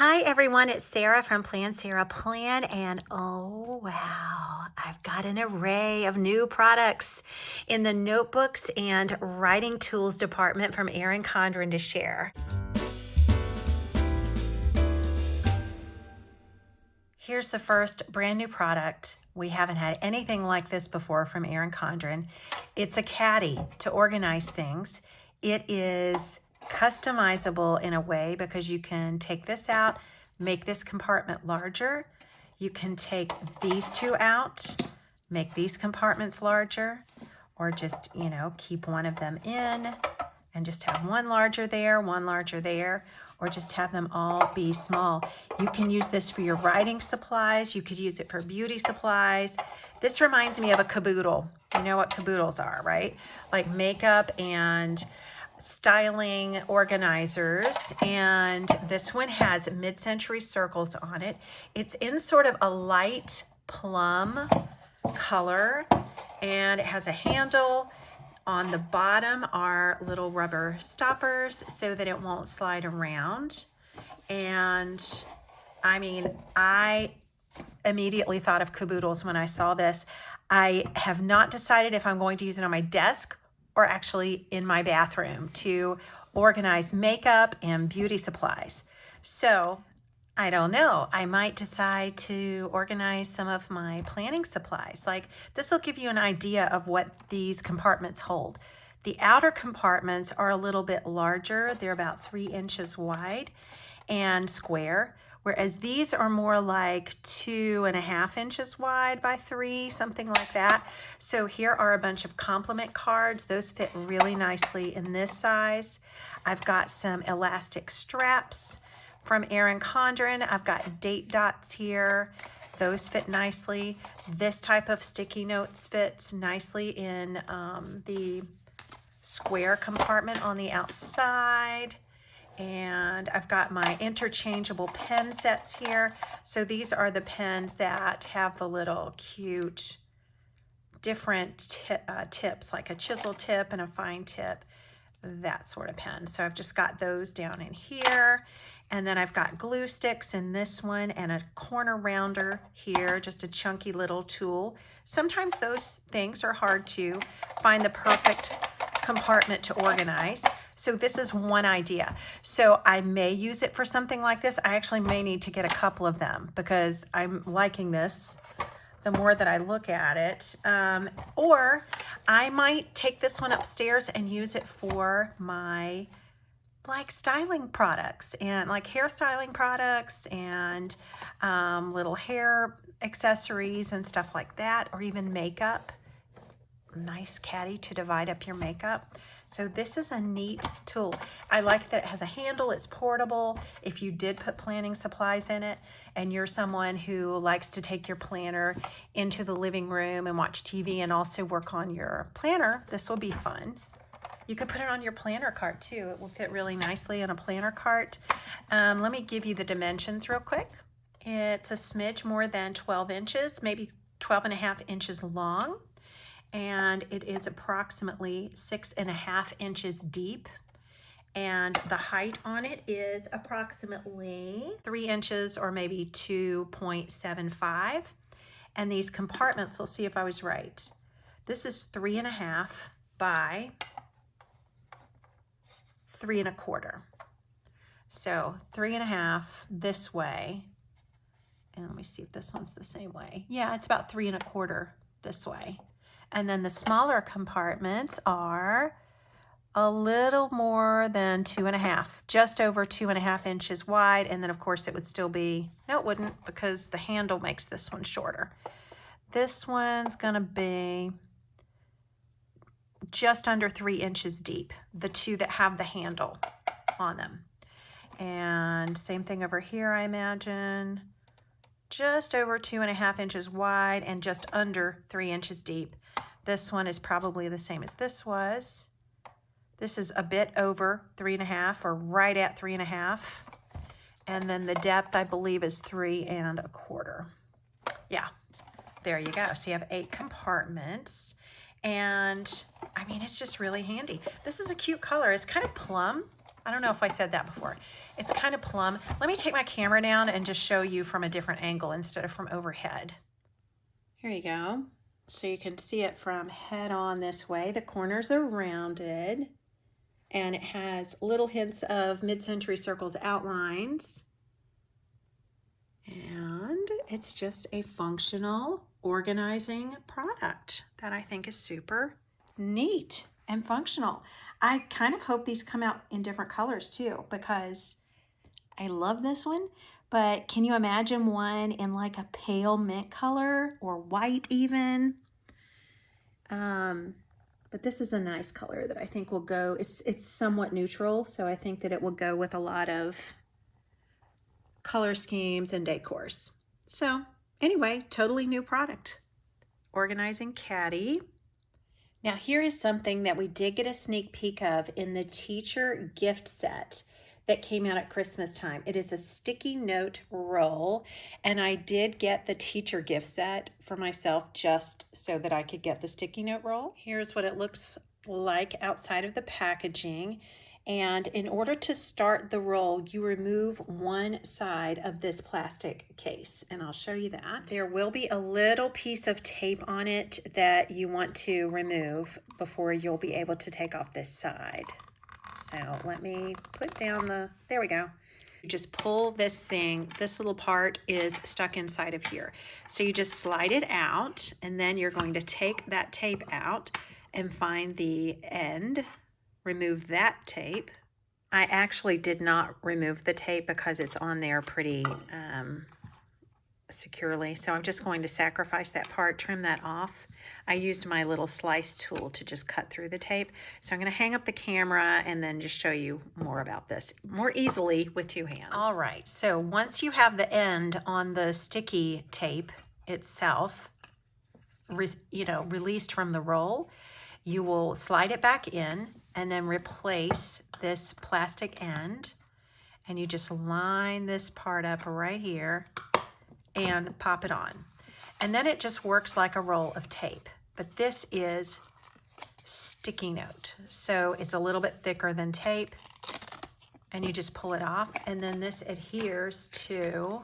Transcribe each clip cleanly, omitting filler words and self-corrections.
Hi everyone, it's Sarah from Plan Sarah Plan, and oh wow, I've got an array of new products in the notebooks and writing tools department from Erin Condren to share. Here's the first brand new product. We haven't had anything like this before from Erin Condren. It's a caddy to organize things. It is customizable in a way because you can take this out, make this compartment larger. You can take these two out, make these compartments larger, or just, keep one of them in and just have one larger there, or just have them all be small. You can use this for your writing supplies. You could use it for beauty supplies. This reminds me of a caboodle. You know what caboodles are, right? Like makeup and styling organizers, and this one has mid-century circles on it. It's in sort of a light plum color, and it has a handle. On the bottom are little rubber stoppers so that it won't slide around. And I immediately thought of caboodles when I saw this. I have not decided if I'm going to use it on my desk or actually in my bathroom to organize makeup and beauty supplies. So I don't know. I might decide to organize some of my planning supplies. Like this will give you an idea of what these compartments hold. The outer compartments are a little bit larger. They're about 3 inches wide and square, whereas these are more like 2.5 inches wide by 3, something like that. So here are a bunch of compliment cards. Those fit really nicely in this size. I've got some elastic straps from Erin Condren. I've got date dots here. Those fit nicely. This type of sticky notes fits nicely in the square compartment on the outside. And I've got my interchangeable pen sets here. So these are the pens that have the little cute different tips, like a chisel tip and a fine tip, that sort of pen. So I've just got those down in here. And then I've got glue sticks in this one and a corner rounder here, just a chunky little tool. Sometimes those things are hard to find the perfect compartment to organize. So this is one idea. So I may use it for something like this. I actually may need to get a couple of them because I'm liking this the more that I look at it. Or I might take this one upstairs and use it for my styling products and like hair styling products and little hair accessories and stuff like that, or even makeup. Nice caddy to divide up your makeup. So this is a neat tool. I like that it has a handle, it's portable. If you did put planning supplies in it and you're someone who likes to take your planner into the living room and watch TV and also work on your planner, this will be fun. You could put it on your planner cart too. It will fit really nicely in a planner cart. Let me give you the dimensions real quick. It's a smidge more than 12 inches, maybe 12.5 inches long. And it is approximately 6.5 inches deep. And the height on it is approximately 3 inches or maybe 2.75. And these compartments, let's see if I was right. This is 3.5 by 3.25. So 3.5 this way. And let me see if this one's the same way. Yeah, it's about 3.25 this way. And then the smaller compartments are a little more than 2.5, just over 2.5 inches wide. And then of course it would still be, no it wouldn't, because the handle makes this one shorter. This one's gonna be just under 3 inches deep, the two that have the handle on them. And same thing over here, I imagine. Just over 2.5 inches wide and just under 3 inches deep. This one is probably the same as this was. This is a bit over 3.5 or right at 3.5. And then the depth, I believe, is 3.25. Yeah, there you go. So you have 8 compartments. And I mean, it's just really handy. This is a cute color. It's kind of plum. I don't know if I said that before. It's kind of plum. Let me take my camera down and just show you from a different angle instead of from overhead. Here you go. So you can see it from head on this way. The corners are rounded and it has little hints of mid-century circles outlines. And it's just a functional organizing product that I think is super neat and functional. I kind of hope these come out in different colors too, because I love this one, but can you imagine one in like a pale mint color or white even? But this is a nice color that I think will go, it's somewhat neutral, so I think that it will go with a lot of color schemes and decors. So anyway, totally new product. Organizing Caddy. Now here is something that we did get a sneak peek of in the teacher gift set that came out at Christmas time. It is a sticky note roll, and I did get the teacher gift set for myself just so that I could get the sticky note roll. Here's what it looks like outside of the packaging. And in order to start the roll, you remove one side of this plastic case, and I'll show you that. There will be a little piece of tape on it that you want to remove before you'll be able to take off this side. So let me put down there we go. You just pull this thing, this little part is stuck inside of here. So you just slide it out, and then you're going to take that tape out and find the end. Remove that tape. I actually did not remove the tape because it's on there pretty securely. So I'm just going to sacrifice that part, trim that off. I used my little slice tool to just cut through the tape. So I'm going to hang up the camera and then just show you more about this more easily with two hands. All right, so once you have the end on the sticky tape itself, released from the roll, you will slide it back in and then replace this plastic end, and you just line this part up right here and pop it on. And then it just works like a roll of tape, but this is sticky note. So it's a little bit thicker than tape, and you just pull it off, and then this adheres to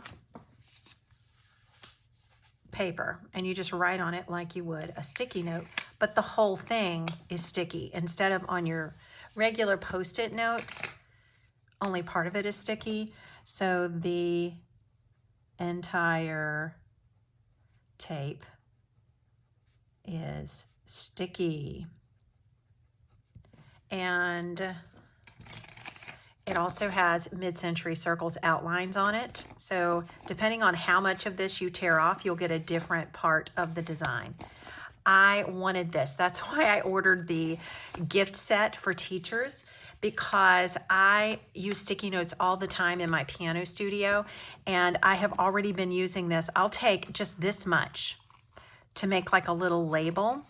paper, and you just write on it like you would a sticky note, but the whole thing is sticky. Instead of on your regular Post-it notes, only part of it is sticky. So the entire tape is sticky. And it also has mid-century circles outlines on it. So depending on how much of this you tear off, you'll get a different part of the design. I wanted this. That's why I ordered the gift set for teachers, because I use sticky notes all the time in my piano studio, and I have already been using this. I'll take just this much to make like a little label,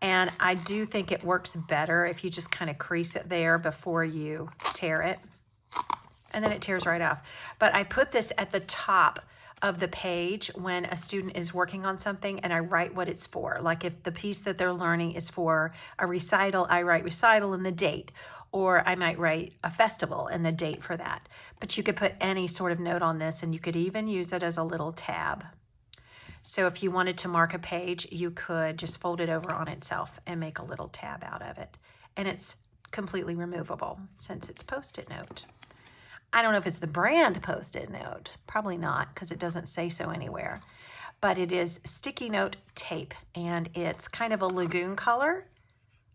and I do think it works better if you just kind of crease it there before you tear it, and then it tears right off. But I put this at the top of the page when a student is working on something, and I write what it's for. Like if the piece that they're learning is for a recital, I write recital and the date, or I might write a festival and the date for that. But you could put any sort of note on this, and you could even use it as a little tab. So if you wanted to mark a page, you could just fold it over on itself and make a little tab out of it. And it's completely removable since it's Post-it note. I don't know if it's the brand Post-it note. Probably not, because it doesn't say so anywhere. But it is sticky note tape, and it's kind of a lagoon color.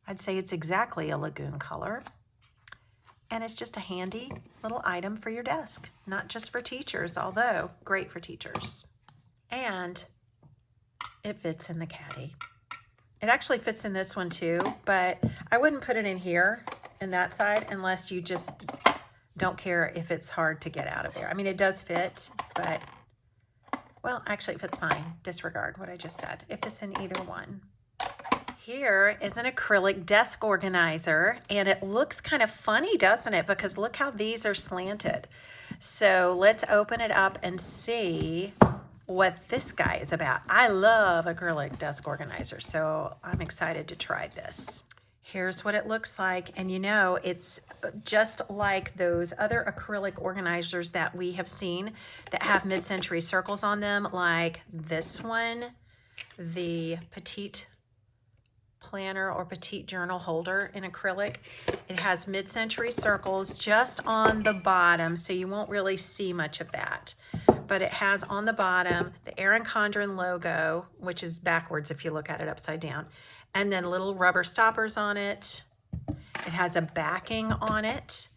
I'd say it's exactly a lagoon color. And it's just a handy little item for your desk. Not just for teachers, although great for teachers. And it fits in the caddy. It actually fits in this one too, but I wouldn't put it in here, in that side, unless you just don't care if it's hard to get out of there. I mean, it does fit, but, well, actually it fits fine. Disregard what I just said. It fits in either one. Here is an acrylic desk organizer, and it looks kind of funny, doesn't it? Because look how these are slanted. So let's open it up and see what this guy is about. I love acrylic desk organizers, so I'm excited to try this. Here's what it looks like, and you know, it's just like those other acrylic organizers that we have seen that have mid-century circles on them, like this one, the Petite Planner or Petite Journal Holder in acrylic. It has mid-century circles just on the bottom, so you won't really see much of that. But it has on the bottom the Erin Condren logo, which is backwards if you look at it upside down, and then little rubber stoppers on it. It has a backing on it.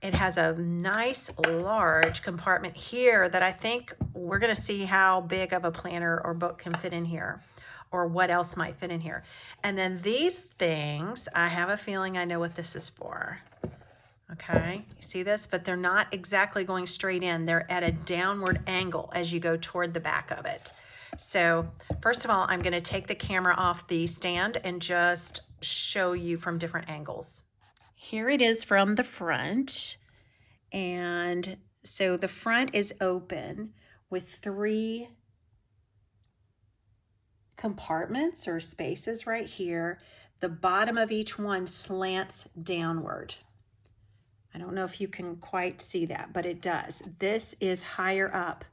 It has a nice large compartment here that I think we're going to see how big of a planner or book can fit in here, or what else might fit in here. And then these things, I have a feeling I know what this is for. Okay, you see this? But they're not exactly going straight in. They're at a downward angle as you go toward the back of it. So first of all, I'm going to take the camera off the stand and just show you from different angles. Here it is from the front. And so the front is open with 3 compartments or spaces right here. The bottom of each one slants downward. I don't know if you can quite see that, but it does. This is higher up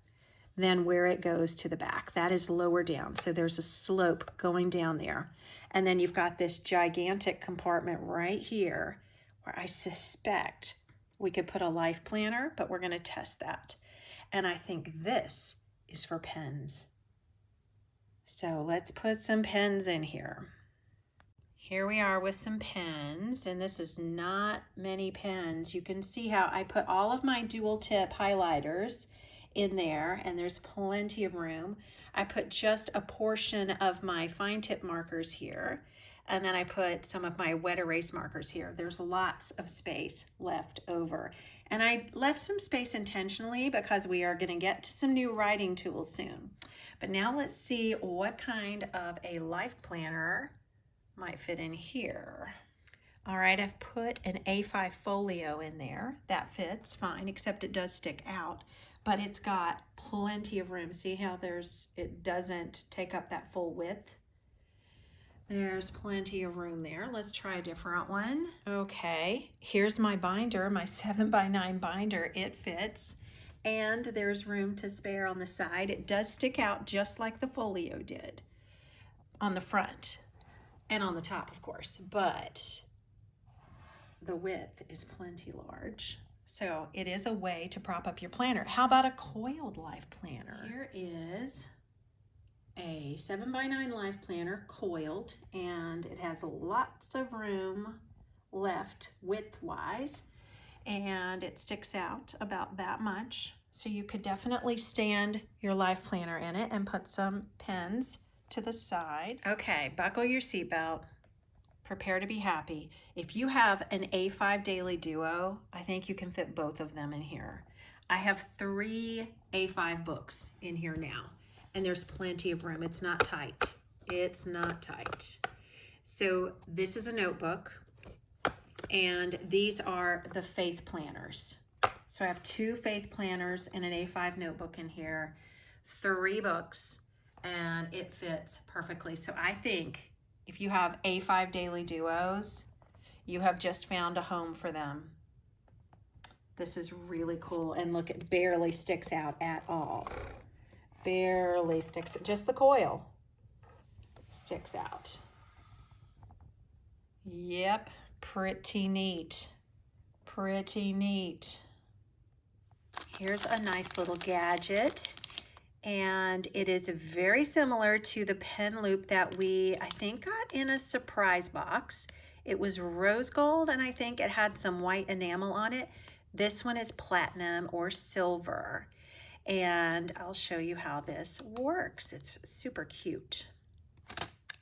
than where it goes to the back. That is lower down. So there's a slope going down there. And then you've got this gigantic compartment right here where I suspect we could put a life planner, but we're going to test that. And I think this is for pens. So let's put some pens in here. Here we are with some pens, and this is not many pens. You can see how I put all of my dual tip highlighters in there, and there's plenty of room. I put just a portion of my fine tip markers here, and then I put some of my wet erase markers here. There's lots of space left over. And I left some space intentionally because we are going to get to some new writing tools soon. But now let's see what kind of a life planner might fit in here. All right, I've put an A5 folio in there. That fits fine, except it does stick out, but it's got plenty of room. See how it doesn't take up that full width? There's plenty of room there. Let's try a different one. Okay, here's my binder, my 7x9 binder. It fits, and there's room to spare on the side. It does stick out just like the folio did on the front. And on the top, of course, but the width is plenty large. So it is a way to prop up your planner. How about a coiled life planner? Here is a 7x9 life planner, coiled, and it has lots of room left width-wise, and it sticks out about that much. So you could definitely stand your life planner in it and put some pens to the side. Okay, buckle your seatbelt. Prepare to be happy. If you have an A5 Daily Duo, I think you can fit both of them in here. I have 3 A5 books in here now, and there's plenty of room. It's not tight. It's not tight. So this is a notebook, and these are the faith planners. So I have 2 faith planners and an A5 notebook in here, 3 books, and it fits perfectly. So I think if you have A5 Daily Duos, you have just found a home for them. This is really cool, and look, it barely sticks out at all. Barely sticks, just the coil sticks out. Yep, pretty neat, pretty neat. Here's a nice little gadget. And it is very similar to the pen loop that we, I think, got in a surprise box. It was rose gold, and I think it had some white enamel on it. This one is platinum or silver. And I'll show you how this works. It's super cute.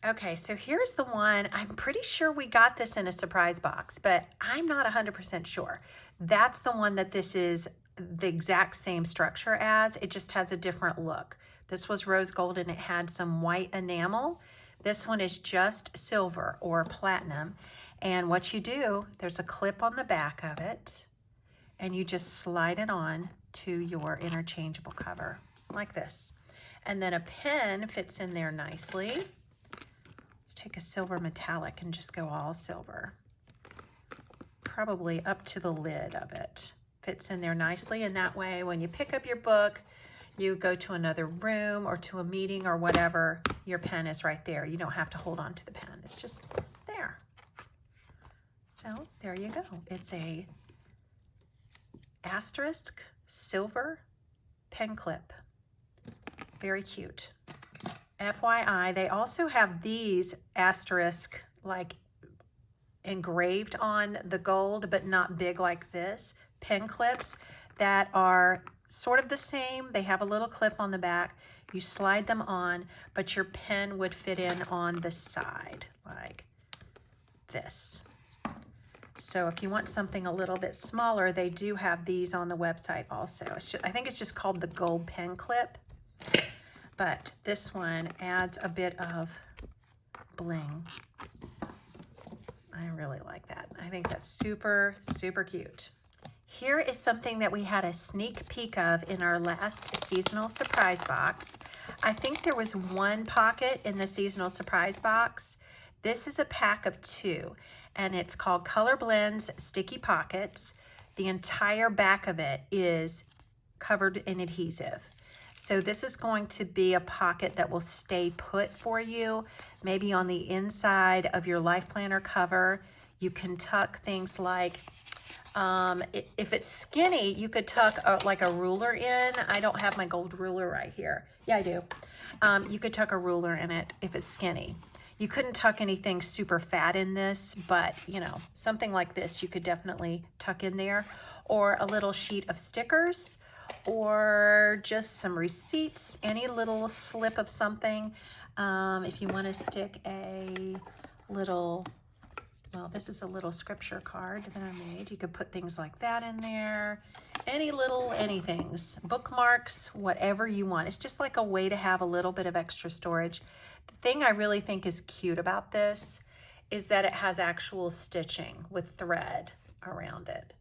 Okay, so here's the one. I'm pretty sure we got this in a surprise box, but I'm not 100% sure. That's the one that this is the exact same structure as. It just has a different look. This was rose gold and it had some white enamel. This one is just silver or platinum. And what you do, there's a clip on the back of it, and you just slide it on to your interchangeable cover like this. And then a pen fits in there nicely. Let's take a silver metallic and just go all silver. Probably up to the lid of it. Fits in there nicely, and that way when you pick up your book, you go to another room or to a meeting or whatever, your pen is right there. You don't have to hold on to the pen. It's just there. So there you go. It's a asterisk silver pen clip. Very cute. FYI, they also have these asterisk like engraved on the gold, but not big like this, pen clips that are sort of the same. They have a little clip on the back. You slide them on, but your pen would fit in on the side like this. So if you want something a little bit smaller, they do have these on the website also. I think it's just called the gold pen clip, but this one adds a bit of bling. I really like that. I think that's super, super cute. Here is something that we had a sneak peek of in our last seasonal surprise box. I think there was one pocket in the seasonal surprise box. This is a pack of 2, and it's called Colorblends Sticky Pockets. The entire back of it is covered in adhesive. So this is going to be a pocket that will stay put for you. Maybe on the inside of your Life Planner cover, you can tuck things like, if it's skinny, you could tuck like a ruler in. I don't have my gold ruler right here. Yeah, I do. You could tuck a ruler in it if it's skinny. You couldn't tuck anything super fat in this, but you know, something like this you could definitely tuck in there, or a little sheet of stickers, or just some receipts, any little slip of something. If you want to stick a little, well, this is a little scripture card that I made. You could put things like that in there. Any little anythings, bookmarks, whatever you want. It's just like a way to have a little bit of extra storage. The thing I really think is cute about this is that it has actual stitching with thread around it.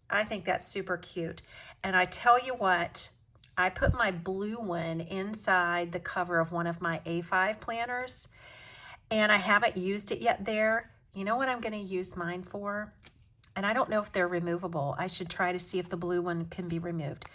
I think that's super cute. And I tell you what, I put my blue one inside the cover of one of my A5 planners, and I haven't used it yet there. You know what I'm going to use mine for? And I don't know if they're removable. I should try to see if the blue one can be removed.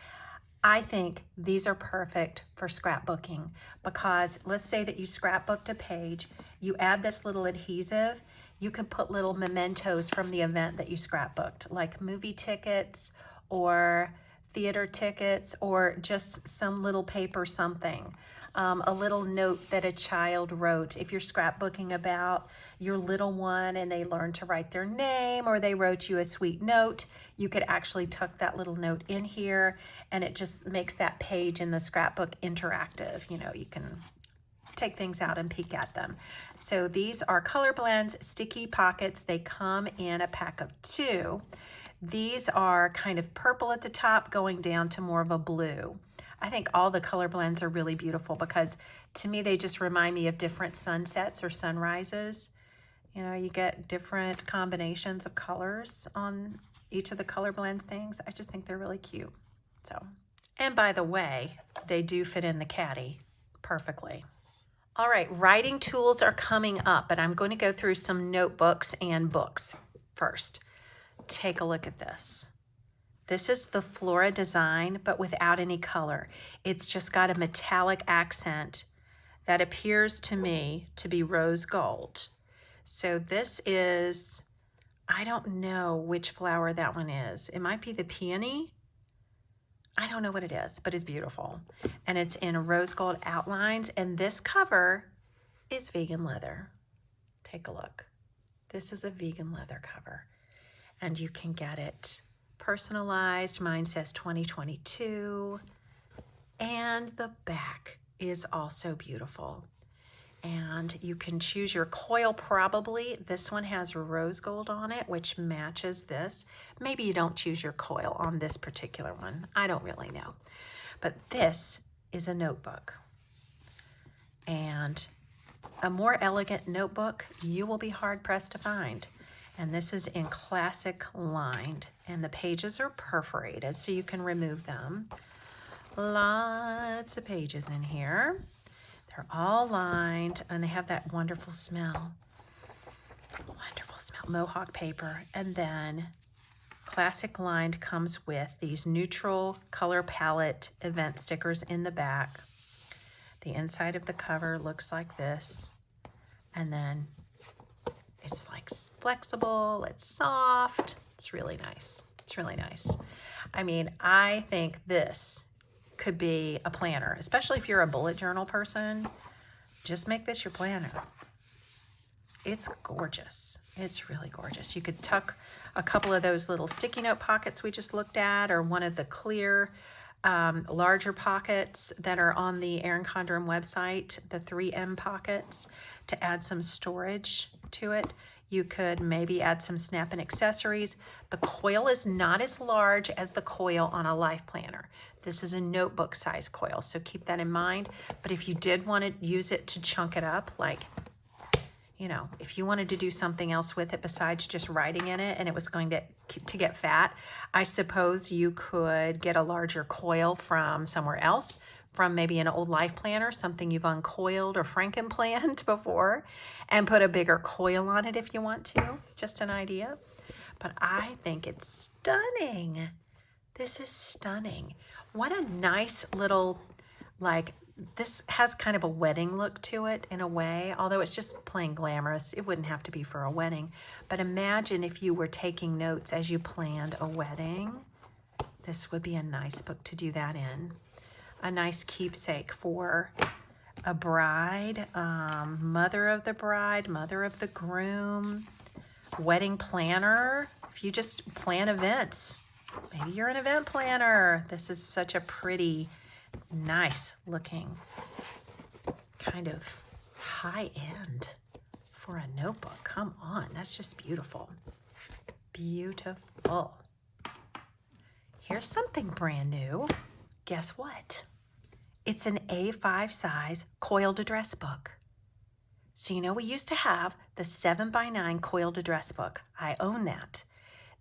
I think these are perfect for scrapbooking, because let's say that you scrapbooked a page, you add this little adhesive, you can put little mementos from the event that you scrapbooked, like movie tickets or theater tickets, or just some little paper something. A little note that a child wrote. If you're scrapbooking about your little one and they learned to write their name, or they wrote you a sweet note, you could actually tuck that little note in here, and it just makes that page in the scrapbook interactive. You know, you can take things out and peek at them. So these are Colorblends Sticky Pockets. They come in a pack of 2. These are kind of purple at the top, going down to more of a blue. I think all the color blends are really beautiful, because to me they just remind me of different sunsets or sunrises. You know, you get different combinations of colors on each of the color blends things. I just think they're really cute. So, and by the way, they do fit in the caddy perfectly. All right, writing tools are coming up, but I'm going to go through some notebooks and books first. Take a look at this. This is the Flora design, but without any color. It's just got a metallic accent that appears to me to be rose gold. So this is, I don't know which flower that one is. It might be the Peony. I don't know what it is, but it's beautiful. And it's in rose gold outlines, and this cover is vegan leather. Take a look. This is a vegan leather cover, and you can get it personalized. Mine says 2022, and the back is also beautiful. And you can choose your coil probably. This one has rose gold on it, which matches this. Maybe you don't choose your coil on this particular one. I don't really know. But this is a notebook. And a more elegant notebook you will be hard-pressed to find. And this is in classic lined, and the pages are perforated so you can remove them. Lots of pages in here. They're all lined, and they have that wonderful smell. Wonderful smell. Mohawk paper. And then Classic Lined comes with these neutral color palette event stickers in the back. The inside of the cover looks like this. And then it's like flexible, it's soft. It's really nice. It's really nice. I mean, I think this could be a planner, especially if you're a bullet journal person. Just make this your planner. It's gorgeous. It's really gorgeous. You could tuck a couple of those little sticky note pockets we just looked at, or one of the clear larger pockets that are on the Erin Condren website, the 3M pockets, to add some storage to it. You could maybe add some snap-in accessories. The coil is not as large as the coil on a life planner. This is a notebook size coil, so keep that in mind. But if you did want to use it to chunk it up, like, you know, if you wanted to do something else with it besides just writing in it and it was going to get fat, I suppose you could get a larger coil from somewhere else, from maybe an old life planner, something you've uncoiled or frankenplanned before, and put a bigger coil on it if you want to. Just an idea. But I think it's stunning. This is stunning. What a nice little, like, this has kind of a wedding look to it in a way, although it's just plain glamorous. It wouldn't have to be for a wedding. But imagine if you were taking notes as you planned a wedding. This would be a nice book to do that in. A nice keepsake for a bride, mother of the bride, mother of the groom, wedding planner. If you just plan events, maybe you're an event planner. This is such a pretty, nice looking, kind of high end for a notebook. Come on, that's just beautiful. Beautiful. Here's something brand new. Guess what? It's an A5 size coiled address book. So you know we used to have the 7x9 coiled address book. I own that.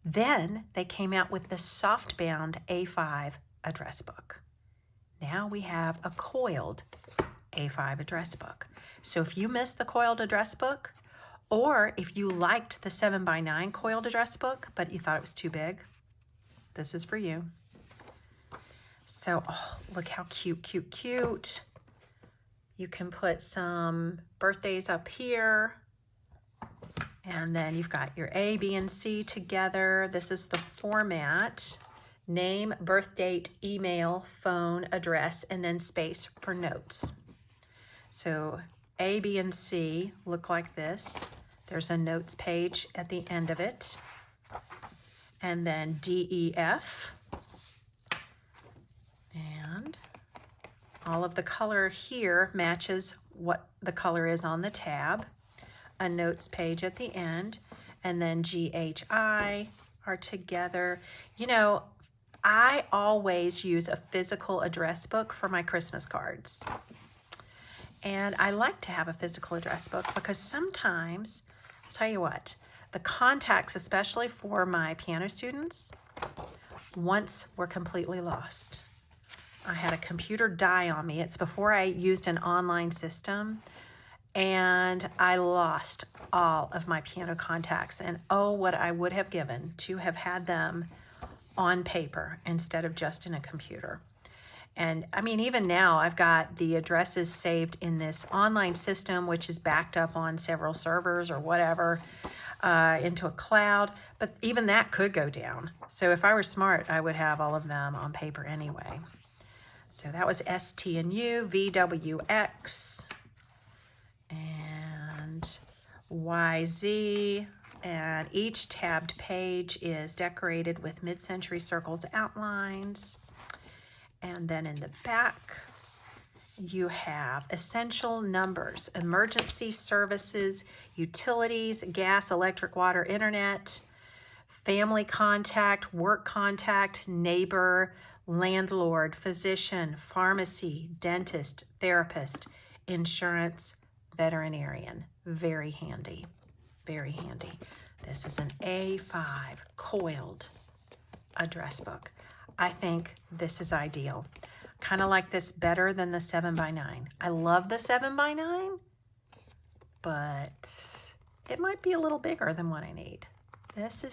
Then they came out with the softbound A5 address book. Now we have a coiled A5 address book. So if you missed the coiled address book, or if you liked the 7x9 coiled address book, but you thought it was too big, this is for you. So, oh, look how cute, cute, cute. You can put some birthdays up here. And then you've got your A, B, and C together. This is the format. Name, birth date, email, phone, address, and then space for notes. So A, B, and C look like this. There's a notes page at the end of it. And then D, E, F. And all of the color here matches what the color is on the tab. A notes page at the end. And then G, H, I are together. You know, I always use a physical address book for my Christmas cards. And I like to have a physical address book because sometimes, I'll tell you what, the contacts, especially for my piano students, once were completely lost. I had a computer die on me. It's before I used an online system, and I lost all of my piano contacts. And oh, what I would have given to have had them on paper instead of just in a computer. And I mean, even now I've got the addresses saved in this online system, which is backed up on several servers or whatever, into a cloud, but even that could go down. So if I were smart, I would have all of them on paper anyway. So that was STNU, VWX, and YZ, and each tabbed page is decorated with mid-century circles outlines. And then in the back, you have essential numbers, emergency services, utilities, gas, electric, water, internet, family contact, work contact, neighbor, landlord, physician, pharmacy, dentist, therapist, insurance, veterinarian. Very handy, very handy. This is an A5 coiled address book. I think this is ideal. kind of like this better than the 7x9. I love the 7x9, but it might be a little bigger than what I need. This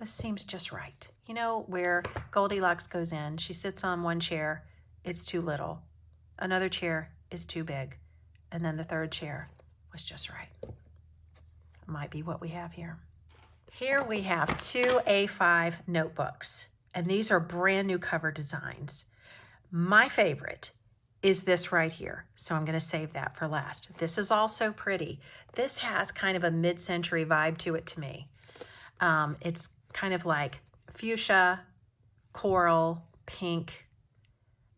seems just right. You know, where Goldilocks goes in, she sits on one chair, it's too little. Another chair is too big. And then the third chair was just right. Might be what we have here. Here we have 2 A5 notebooks, and these are brand new cover designs. My favorite is this right here, so I'm going to save that for last. This is also pretty. This has kind of a mid-century vibe to it to me. It's kind of like fuchsia, coral, pink,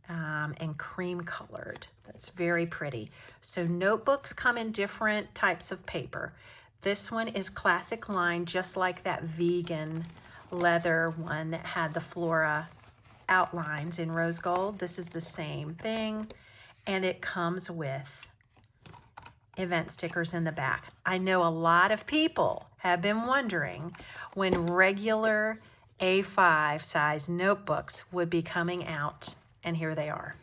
and cream colored. That's very pretty. So notebooks come in different types of paper. This one is classic lined, just like that vegan leather one that had the Flora outlines in rose gold. This is the same thing, and it comes with event stickers in the back. I know a lot of people have been wondering when regular A5 size notebooks would be coming out, and here they are.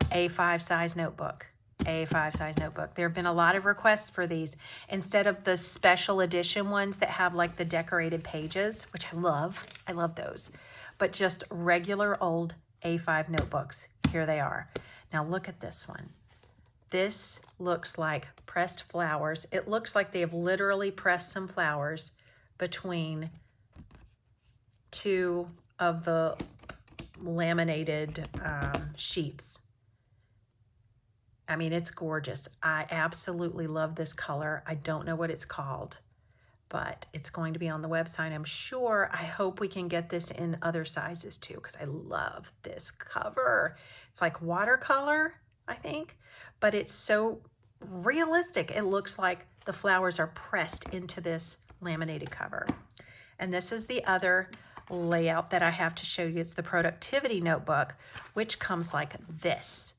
A5 size notebook. A5 size notebook. There have been a lot of requests for these instead of the special edition ones that have like the decorated pages, which I love. I love those. But just regular old A5 notebooks. Here they are. Now look at this one. This looks like pressed flowers. It looks like they have literally pressed some flowers between two of the laminated sheets. I mean, it's gorgeous. I absolutely love this color. I don't know what it's called, but it's going to be on the website, I'm sure. I hope we can get this in other sizes too, because I love this cover. It's like watercolor, I think, but it's so realistic. It looks like the flowers are pressed into this laminated cover. And this is the other layout that I have to show you. It's the productivity notebook, which comes like this.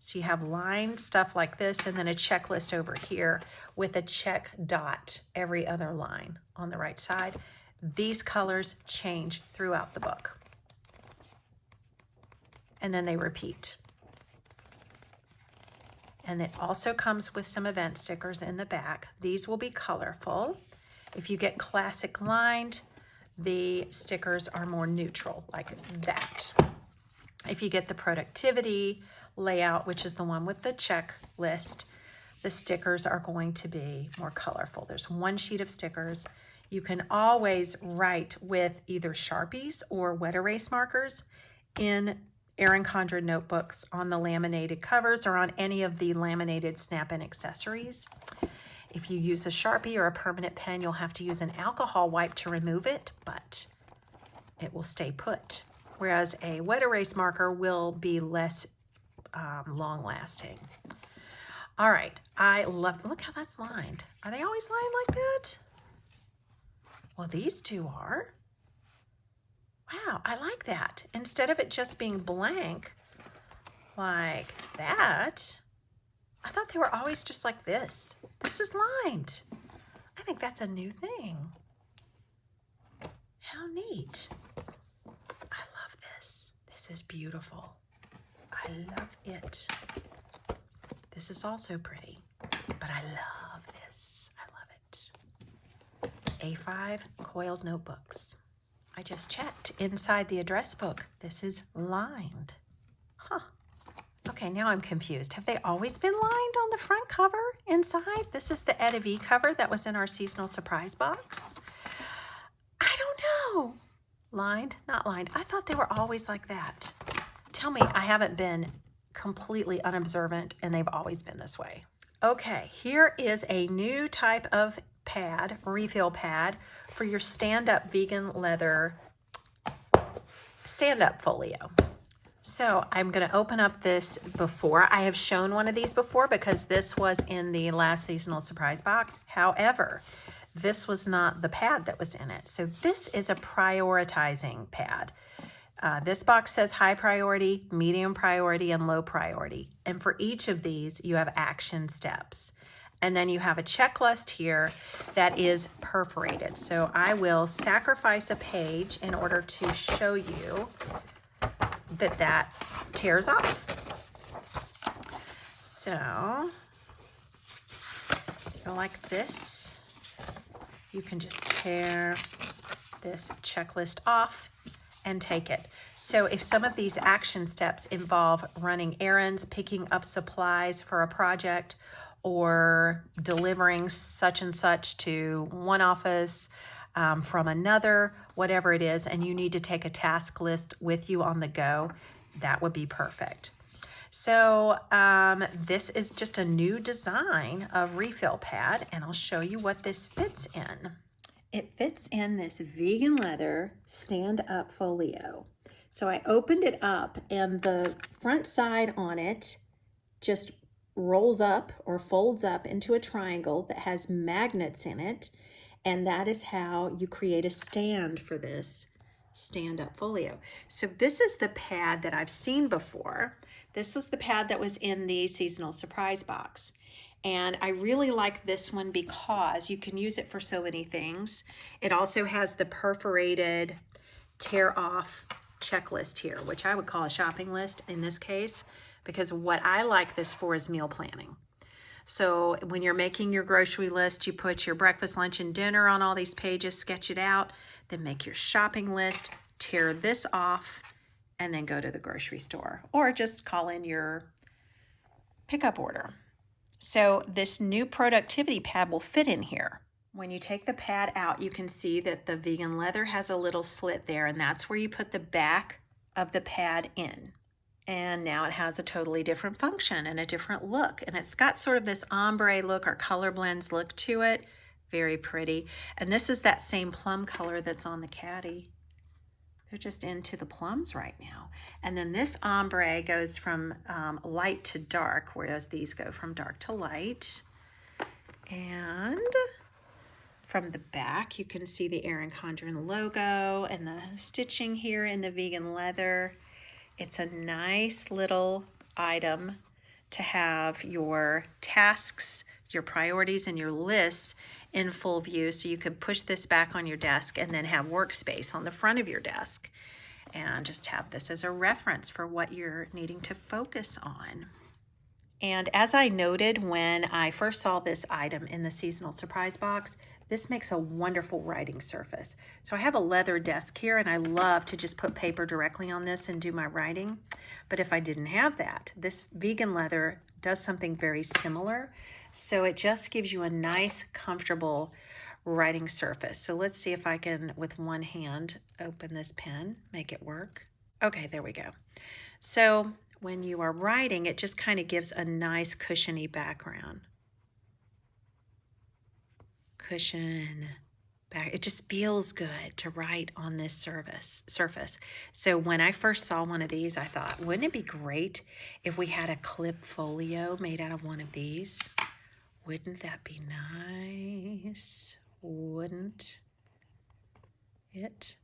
So you have lined stuff like this, and then a checklist over here with a check dot every other line on the right side. These colors change throughout the book, and then they repeat. And it also comes with some event stickers in the back. These will be colorful. If you get classic lined, the stickers are more neutral, like that. If you get the productivity layout, which is the one with the checklist, the stickers are going to be more colorful. There's one sheet of stickers. You can always write with either Sharpies or wet erase markers in Erin Condren notebooks on the laminated covers or on any of the laminated snap-in accessories. If you use a Sharpie or a permanent pen, you'll have to use an alcohol wipe to remove it, but it will stay put. Whereas a wet erase marker will be less long lasting. All right, I love, look how that's lined. Are they always lined like that? Well, these two are. Wow, I like that. Instead of it just being blank like that, I thought they were always just like this. This is lined. I think that's a new thing. How neat. I love this. This is beautiful. I love it. This is also pretty, but I love this. I love it. A5 coiled notebooks. I just checked inside the address book. This is lined. Huh. Okay, now I'm confused. Have they always been lined on the front cover inside? This is the Etta V cover that was in our seasonal surprise box. I don't know. Lined, not lined. I thought they were always like that. Tell me I haven't been completely unobservant and they've always been this way. Okay, here is a new type of pad, refill pad for your stand-up vegan leather stand-up folio. So I'm going to open up this before. I have shown one of these before because this was in the last seasonal surprise box. However, this was not the pad that was in it. So this is a prioritizing pad. This box says high priority, medium priority, and low priority. And for each of these, you have action steps. And then you have a checklist here that is perforated. So I will sacrifice a page in order to show you that tears off. So go like this. You can just tear this checklist off and take it. So if some of these action steps involve running errands, picking up supplies for a project, or delivering such and such to one office from another, whatever it is, and you need to take a task list with you on the go, that would be perfect. So this is just a new design of refill pad, and I'll show you what this fits in. It fits in this vegan leather stand-up folio. So I opened it up, and the front side on it just rolls up or folds up into a triangle that has magnets in it, and that is how you create a stand for this stand-up folio. So this is the pad that I've seen before. This was the pad that was in the seasonal surprise box. And I really like this one because you can use it for so many things. It also has the perforated tear off checklist here, which I would call a shopping list in this case, because what I like this for is meal planning. So when you're making your grocery list, you put your breakfast, lunch, and dinner on all these pages, sketch it out, then make your shopping list, tear this off, and then go to the grocery store, or just call in your pickup order. So this new productivity pad will fit in here. When you take the pad out, you can see that the vegan leather has a little slit there, and that's where you put the back of the pad in. And now it has a totally different function and a different look. And it's got sort of this ombre look or Colorblends look to it. Very pretty. And this is that same plum color that's on the caddy. They're just into the plums right now. And then this ombre goes from light to dark, whereas these go from dark to light. And from the back, you can see the Erin Condren logo and the stitching here in the vegan leather. It's a nice little item to have your tasks, your priorities, and your lists in full view, so you could push this back on your desk and then have workspace on the front of your desk and just have this as a reference for what you're needing to focus on. And as I noted when I first saw this item in the seasonal surprise box, this makes a wonderful writing surface. So I have a leather desk here, and I love to just put paper directly on this and do my writing. But if I didn't have that, this vegan leather does something very similar. So it just gives you a nice, comfortable writing surface. So let's see if I can, with one hand, open this pen, make it work. Okay, there we go. So when you are writing, it just kind of gives a nice cushiony background. Cushion back. It just feels good to write on this surface. So when I first saw one of these, I thought, wouldn't it be great if we had a clip folio made out of one of these? Wouldn't that be nice? Wouldn't it?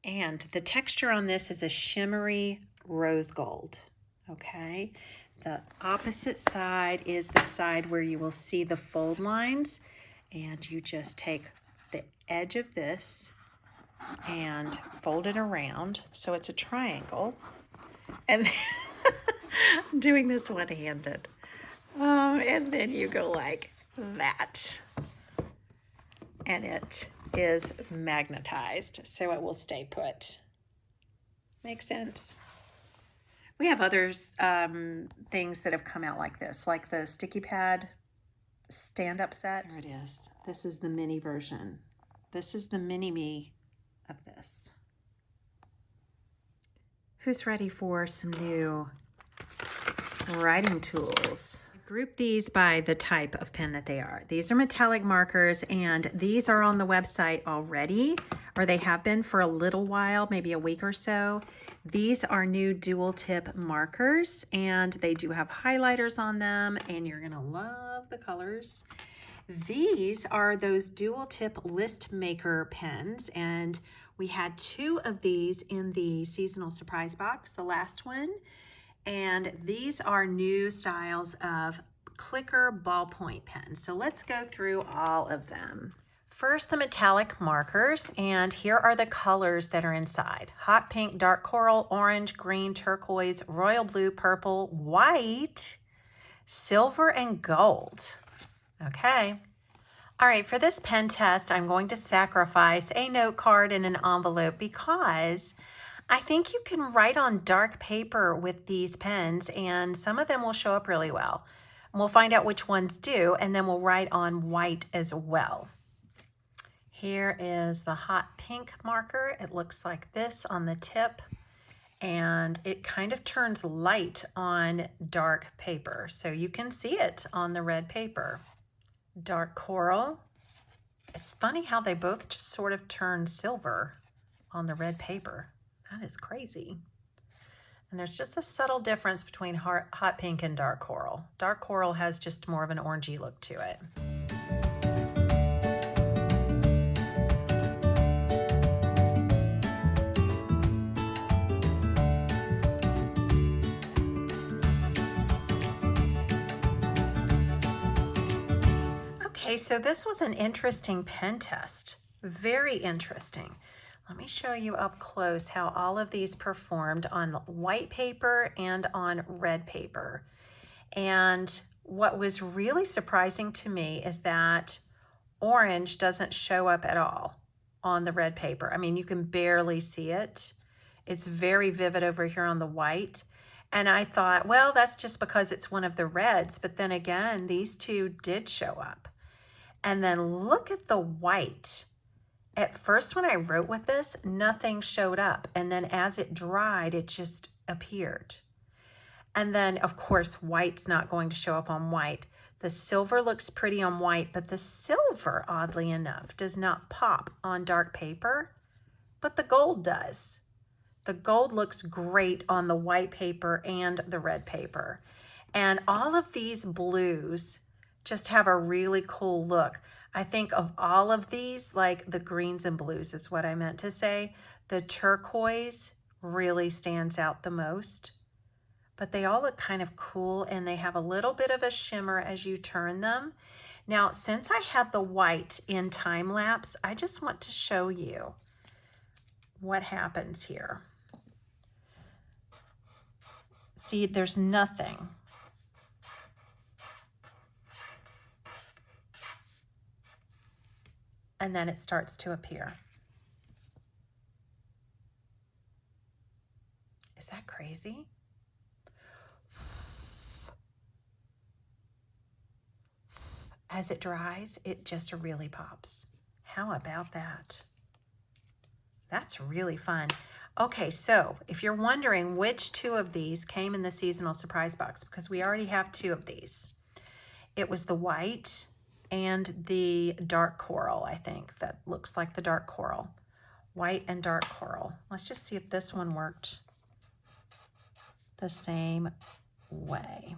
And the texture on this is a shimmery rose gold, okay? The opposite side is the side where you will see the fold lines, and you just take the edge of this and fold it around so it's a triangle. And I'm doing this one-handed. And then you go like that. And it is magnetized, so it will stay put. Makes sense? We have others, things that have come out like this, like the sticky pad stand-up set. There it is. This is the mini version. This is the mini-me of this. Who's ready for some new writing tools? Group these by the type of pen that they are. These are metallic markers, and these are on the website already, or they have been for a little while, maybe a week or so. These are new dual tip markers, and they do have highlighters on them, and you're gonna love the colors. These are those dual tip list maker pens, and we had 2 of these in the seasonal surprise box, the last one. And these are new styles of clicker ballpoint pens. So let's go through all of them. First, the metallic markers, and here are the colors that are inside. Hot pink, dark coral, orange, green, turquoise, royal blue, purple, white, silver, and gold. Okay. All right, for this pen test, I'm going to sacrifice a note card and an envelope because I think you can write on dark paper with these pens, and some of them will show up really well. And we'll find out which ones do, and then we'll write on white as well. Here is the hot pink marker. It looks like this on the tip, and it kind of turns light on dark paper, so you can see it on the red paper. Dark coral. It's funny how they both just sort of turn silver on the red paper. That is crazy. And there's just a subtle difference between hot pink and dark coral. Dark coral has just more of an orangey look to it. Okay, so this was an interesting pen test. Very interesting. Let me show you up close how all of these performed on white paper and on red paper. And what was really surprising to me is that orange doesn't show up at all on the red paper. I mean, you can barely see it. It's very vivid over here on the white. And I thought, well, that's just because it's one of the reds. But then again, these two did show up. And then look at the white. At first, when I wrote with this, nothing showed up. And then as it dried, it just appeared. And then, of course, white's not going to show up on white. The silver looks pretty on white, but the silver, oddly enough, does not pop on dark paper, but the gold does. The gold looks great on the white paper and the red paper. And all of these blues just have a really cool look. I think of all of these, like the greens and blues is what I meant to say. The turquoise really stands out the most, but they all look kind of cool and they have a little bit of a shimmer as you turn them. Now, since I had the white in time lapse, I just want to show you what happens here. See, there's nothing. And then it starts to appear. Is that crazy? As it dries, it just really pops. How about that? That's really fun. Okay, so if you're wondering which two of these came in the seasonal surprise box, because we already have two of these. It was the white and the dark coral, I think. That looks like the dark coral. White and dark coral. Let's just see if this one worked the same way.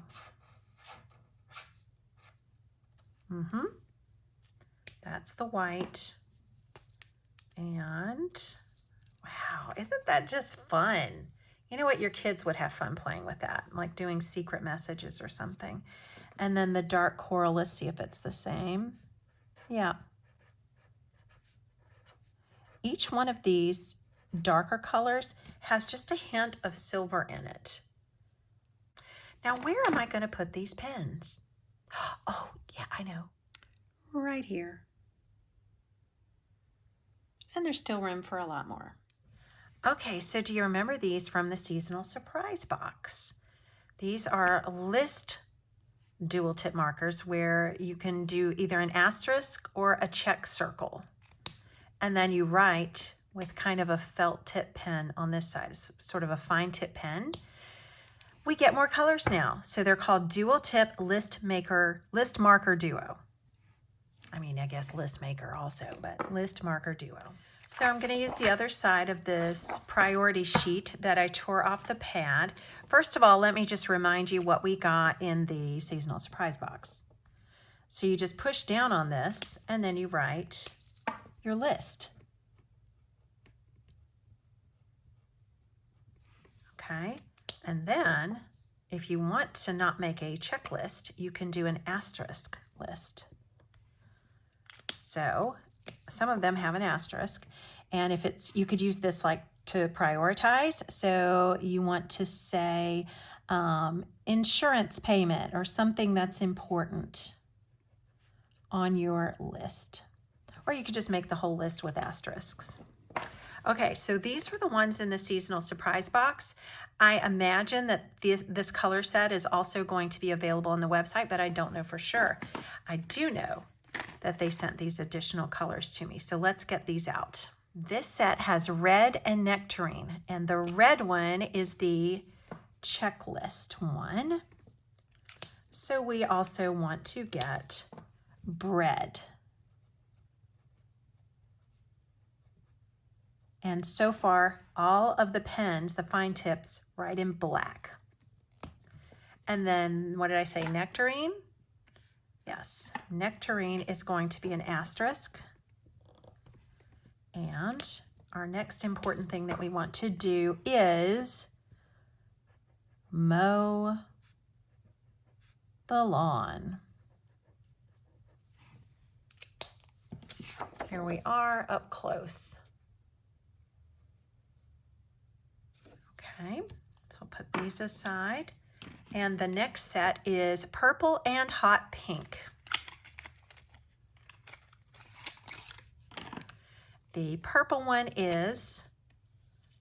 That's the white. And wow, isn't that just fun? You know what? Your kids would have fun playing with that, like doing secret messages or something. And then the dark coral, let's see if it's the same. Yeah. Each one of these darker colors has just a hint of silver in it. Now, where am I going to put these pens? Oh, yeah, I know. Right here. And there's still room for a lot more. Okay, so do you remember these from the seasonal surprise box? These are list dual tip markers where you can do either an asterisk or a check circle. And then you write with kind of a felt tip pen on this side, it's sort of a fine tip pen. We get more colors now. So they're called dual tip list marker duo. I mean, I guess list maker also, but list marker duo. So I'm going to use the other side of this priority sheet that I tore off the pad. First of all, let me just remind you what we got in the seasonal surprise box. So you just push down on this and then you write your list. Okay, and then if you want to not make a checklist, you can do an asterisk list. So some of them have an asterisk. And if it's, you could use this like to prioritize. So you want to say insurance payment or something that's important on your list. Or you could just make the whole list with asterisks. Okay, so these were the ones in the seasonal surprise box. I imagine that this color set is also going to be available on the website, but I don't know for sure. I do know that they sent these additional colors to me, so let's get these out. This set has red and nectarine, and the red one is the checklist one. So we also want to get bread. And so far, all of the pens, the fine tips, write in black. And then, what did I say, nectarine? Yes, nectarine is going to be an asterisk. And our next important thing that we want to do is mow the lawn. Here we are up close. Okay, so I'll put these aside. And the next set is purple and hot pink. The purple one is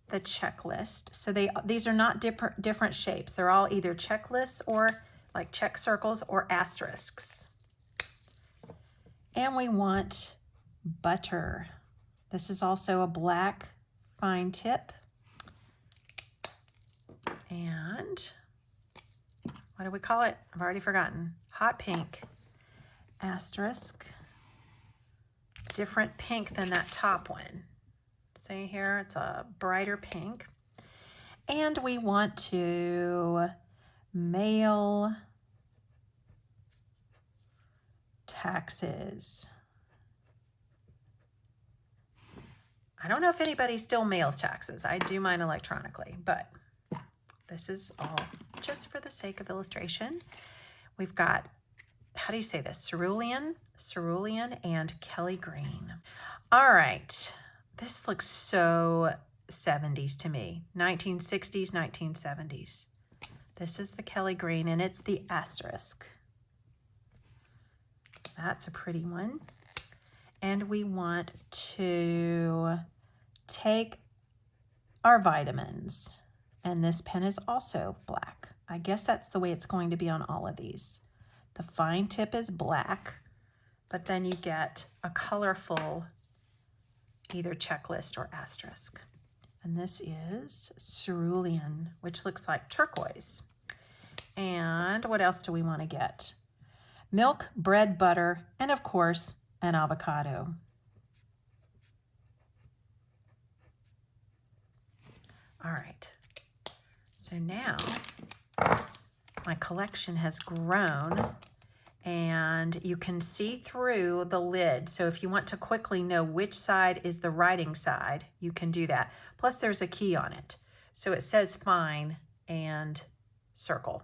the checklist. So these are not different shapes. They're all either checklists or like check circles or asterisks. And we want butter. This is also a black fine tip. And what do we call it? I've already forgotten. Hot pink, asterisk, different pink than that top one. See here, it's a brighter pink. And we want to mail taxes. I don't know if anybody still mails taxes. I do mine electronically, but this is all just for the sake of illustration. We've got, how do you say this? Cerulean, and Kelly green. All right, this looks so 70s to me. 1960s, 1970s. This is the Kelly green, and it's the asterisk. That's a pretty one. And we want to take our vitamins. And this pen is also black. I guess that's the way it's going to be on all of these. The fine tip is black, but then you get a colorful either checklist or asterisk. And this is cerulean, which looks like turquoise. And what else do we want to get? Milk, bread, butter, and of course, an avocado. All right. So now my collection has grown and you can see through the lid. So if you want to quickly know which side is the writing side, you can do that. Plus there's a key on it. So it says fine and circle.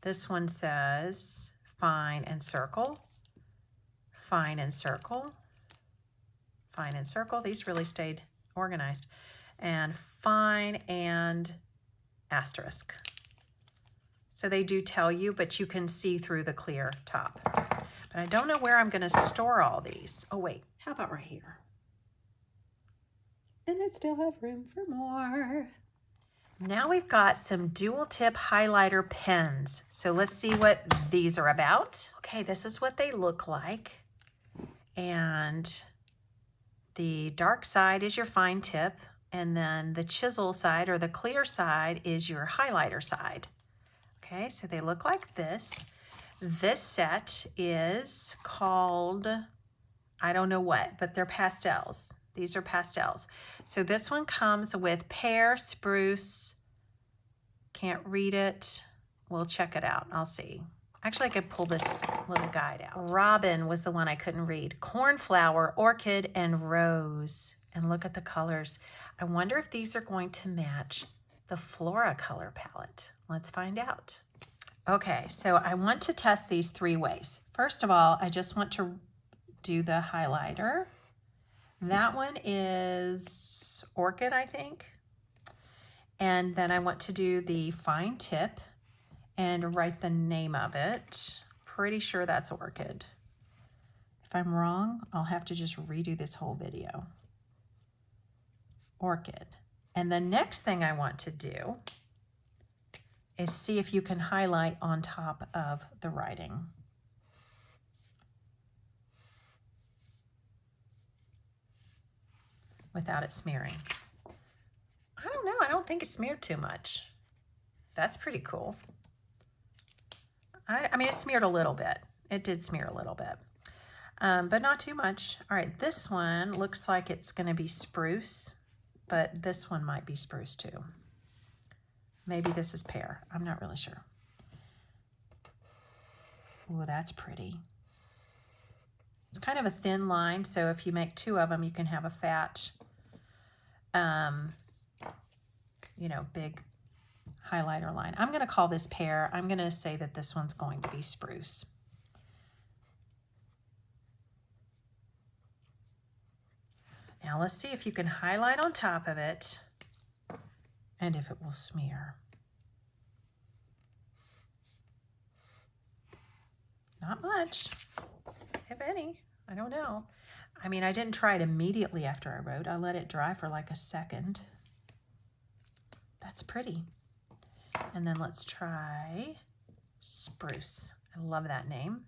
This one says fine and circle, fine and circle, fine and circle. These really stayed organized. And fine and asterisk. So they do tell you, but you can see through the clear top. But I don't know where I'm going to store all these. Oh wait, how about right here? And I still have room for more. Now we've got some dual tip highlighter pens. So let's see what these are about. Okay, this is what they look like. And the dark side is your fine tip. And then the chisel side or the clear side is your highlighter side. Okay, so they look like this. This set is called, I don't know what, but they're pastels. These are pastels. So this one comes with pear, spruce, can't read it. We'll check it out, I'll see. Actually, I could pull this little guide out. Robin was the one I couldn't read. Cornflower, orchid, and rose. And look at the colors. I wonder if these are going to match the Flora color palette. Let's find out. Okay, so I want to test these 3 ways. First of all, I just want to do the highlighter. That one is Orchid, I think. And then I want to do the fine tip and write the name of it. Pretty sure that's Orchid. If I'm wrong, I'll have to just redo this whole video. Orchid. And the next thing I want to do is see if you can highlight on top of the writing. Without it smearing. I don't know, I don't think it smeared too much. That's pretty cool. I mean, it smeared a little bit. It did smear a little bit, but not too much. All right, this one looks like it's gonna be spruce, but this one might be spruce too. Maybe this is pear, I'm not really sure. Ooh, that's pretty. It's kind of a thin line, so if you make two of them, you can have a fat, you know, big highlighter line. I'm gonna call this pear. I'm gonna say that this one's going to be spruce. Now let's see if you can highlight on top of it and if it will smear. Not much, if any. I don't know. I mean, I didn't try it immediately after I wrote. I let it dry for like a second. That's pretty. And then let's try spruce. I love that name.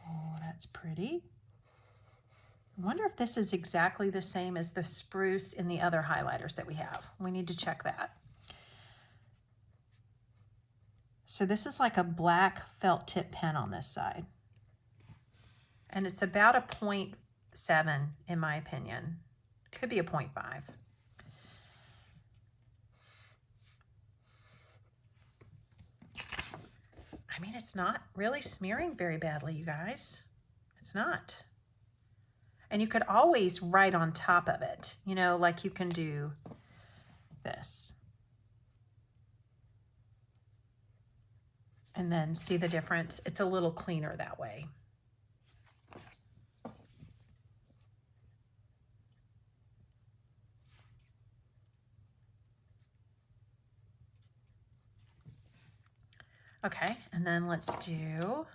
Oh, that's pretty. I wonder if this is exactly the same as the spruce in the other highlighters that we have. We need to check that. So this is like a black felt tip pen on this side. And it's about a 0.7 in my opinion. Could be a 0.5. I mean, it's not really smearing very badly, you guys. It's not. And you could always write on top of it, you know, like you can do this. And then see the difference? It's a little cleaner that way. Okay, and then let's do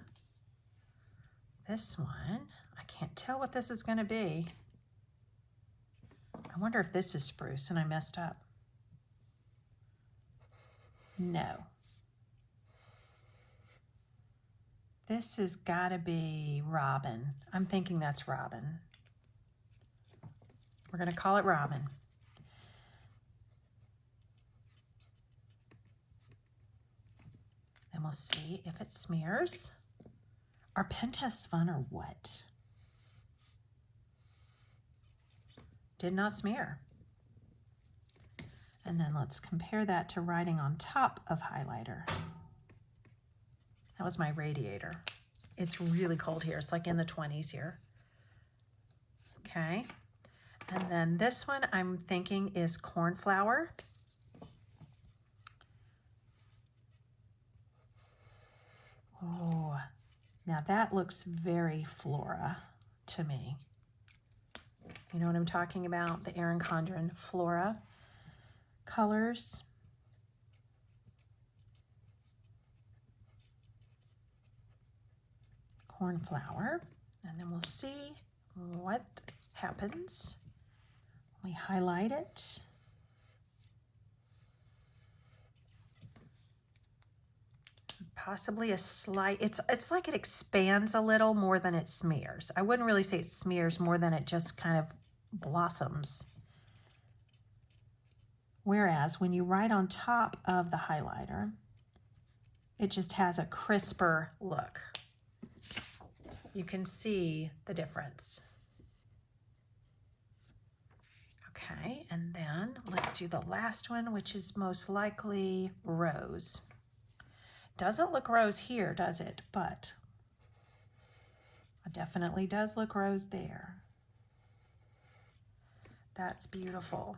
this one. I can't tell what this is going to be. I wonder if this is spruce and I messed up. No. This has got to be Robin. I'm thinking that's Robin. We're going to call it Robin. And we'll see if it smears. Are pen tests fun or what? Did not smear. And then let's compare that to writing on top of highlighter. That was my radiator. It's really cold here. It's like in the 20s here. Okay. And then this one I'm thinking is cornflower. Oh, now that looks very Flora to me. You know what I'm talking about? The Erin Condren Flora colors. Cornflower. And then we'll see what happens. We highlight it. Possibly a slight, it's like it expands a little more than it smears. I wouldn't really say it smears more than it just kind of blossoms. Whereas when you write on top of the highlighter, it just has a crisper look. You can see the difference. Okay, and then let's do the last one, which is most likely rose. Doesn't look rose here, does it? But it definitely does look rose there. That's beautiful.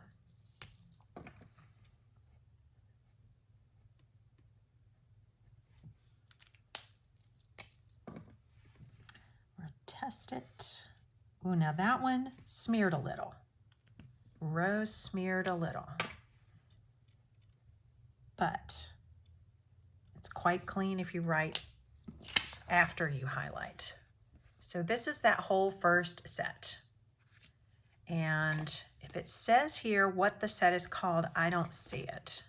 test it. Oh, now that one smeared a little. Rose smeared a little. But it's quite clean if you write after you highlight. So this is that whole first set. And if it says here what the set is called, I don't see it.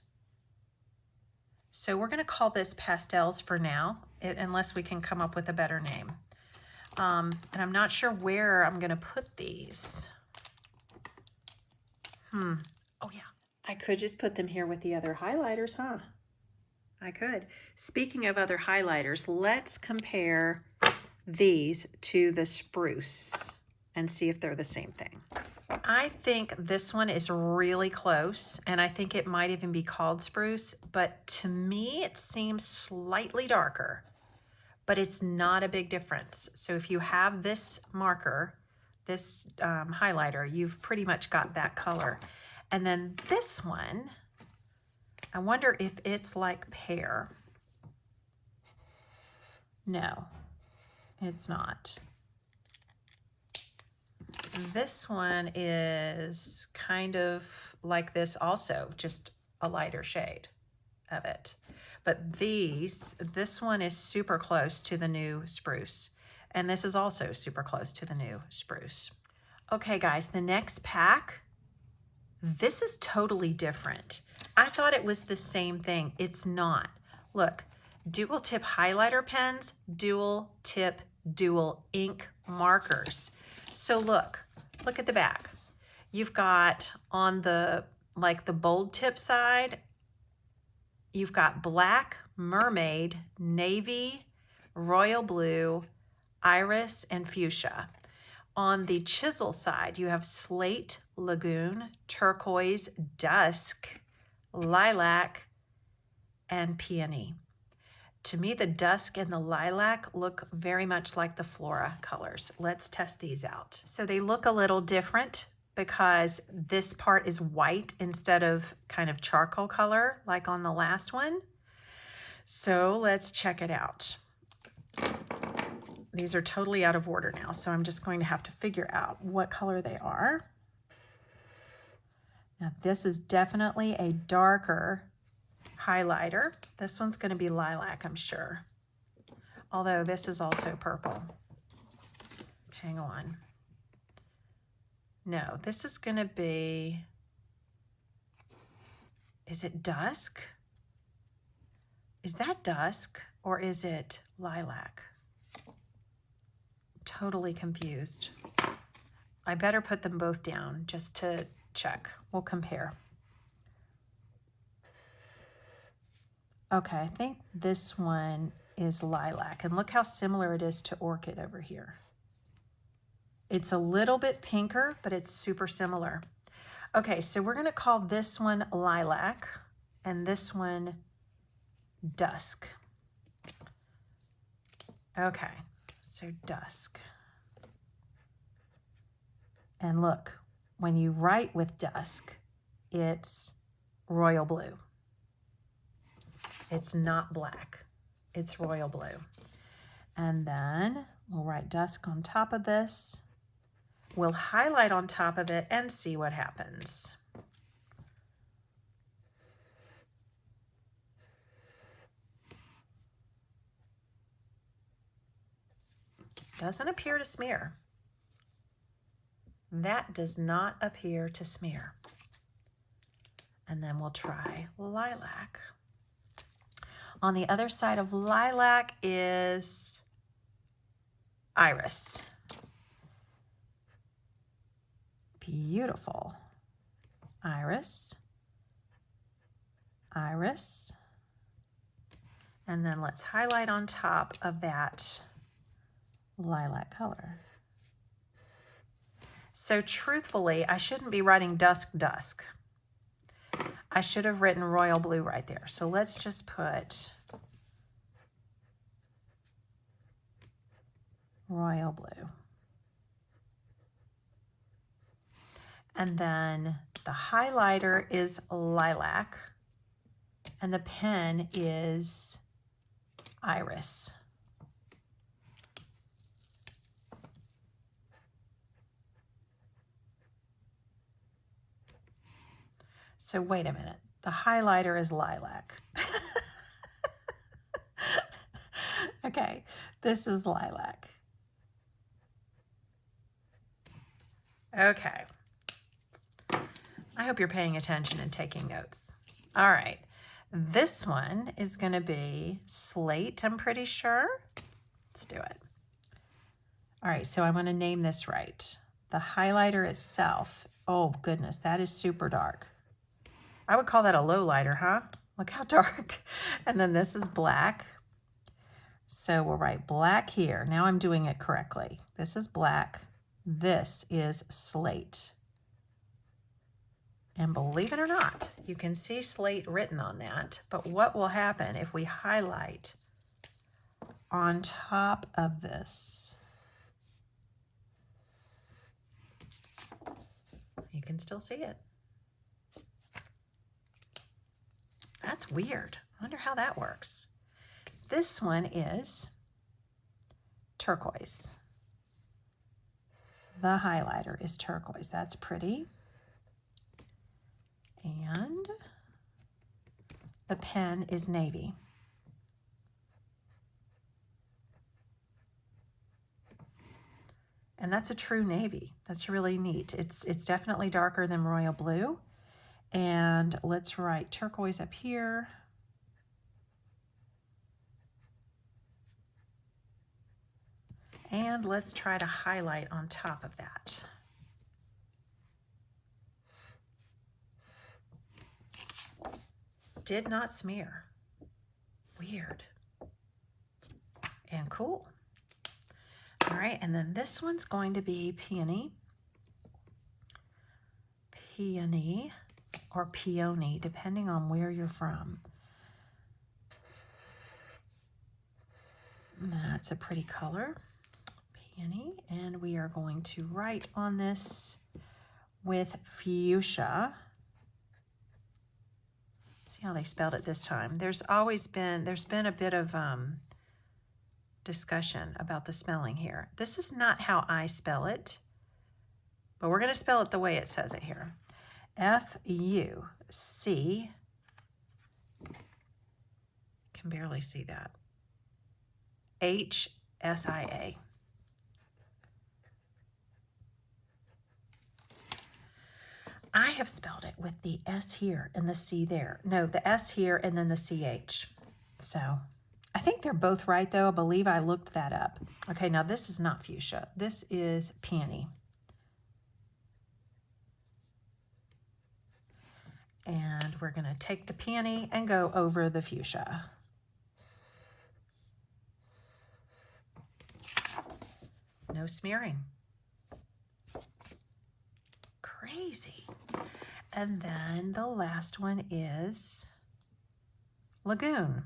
So we're going to call this Pastels for now, unless we can come up with a better name. And I'm not sure where I'm going to put these. Oh yeah, I could just put them here with the other highlighters, huh? I could. Speaking of other highlighters, let's compare these to the spruce and see if they're the same thing. I think this one is really close, and I think it might even be called spruce, but to me it seems slightly darker, but it's not a big difference. So if you have this marker, this highlighter, you've pretty much got that color. And then this one, I wonder if it's like pear. No, it's not. This one is kind of like this also, just a lighter shade of it. But this one is super close to the new spruce. And this is also super close to the new spruce. Okay guys, the next pack, this is totally different. I thought it was the same thing. It's not. Look, dual tip highlighter pens, dual tip, dual ink markers. So look at the back. You've got on the, like the bold tip side, you've got black, mermaid, navy, royal blue, iris, and fuchsia. On the chisel side, you have slate, lagoon, turquoise, dusk, lilac, and peony. To me, the dusk and the lilac look very much like the Flora colors. Let's test these out. So they look a little different because this part is white instead of kind of charcoal color like on the last one. So let's check it out. These are totally out of order now, so I'm just going to have to figure out what color they are. Now this is definitely a darker highlighter. This one's going to be lilac, I'm sure. Although this is also purple. Hang on. No, this is going to be, is it dusk? Is that dusk or is it lilac? Totally confused. I better put them both down just to check. We'll compare. Okay, I think this one is lilac, and look how similar it is to orchid over here. It's a little bit pinker, but it's super similar. Okay, so we're gonna call this one lilac and this one dusk. Okay, so dusk. And look, when you write with dusk, it's royal blue. It's not black, it's royal blue. And then we'll write dusk on top of this. We'll highlight on top of it and see what happens. Doesn't appear to smear. That does not appear to smear. And then we'll try lilac. On the other side of lilac is iris. Beautiful. Iris, iris. And then let's highlight on top of that lilac color. So truthfully, I shouldn't be writing dusk, dusk. I should have written royal blue right there. So let's just put royal blue. And then the highlighter is lilac and the pen is iris. So wait a minute. The highlighter is lilac. Okay, this is lilac. Okay. I hope you're paying attention and taking notes. All right. This one is going to be slate, I'm pretty sure. Let's do it. All right, so I want to name this right. The highlighter itself, oh goodness, that is super dark. I would call that a low lighter, huh? Look how dark. And then this is black. So we'll write black here. Now I'm doing it correctly. This is black. This is slate. And believe it or not, you can see slate written on that. But what will happen if we highlight on top of this? You can still see it. That's weird. I wonder how that works. This one is turquoise. The highlighter is turquoise. That's pretty. And the pen is navy. And that's a true navy. That's really neat. It's definitely darker than royal blue. And let's write turquoise up here. And let's try to highlight on top of that. Did not smear. Weird. And cool. All right, and then this one's going to be Peony. Peony or Peony, depending on where you're from. That's a pretty color. Peony, and we are going to write on this with fuchsia. See how they spelled it this time. There's been a bit of discussion about the spelling here. This is not how I spell it, but we're going to spell it the way it says it here. F-U-C, can barely see that, H-S-I-A. I have spelled it with the S here and the C there. No, the S here and then the CH. So I think they're both right though. I believe I looked that up. Okay, now this is not fuchsia. This is peony. And we're going to take the peony and go over the fuchsia. No smearing. Crazy. And then the last one is lagoon.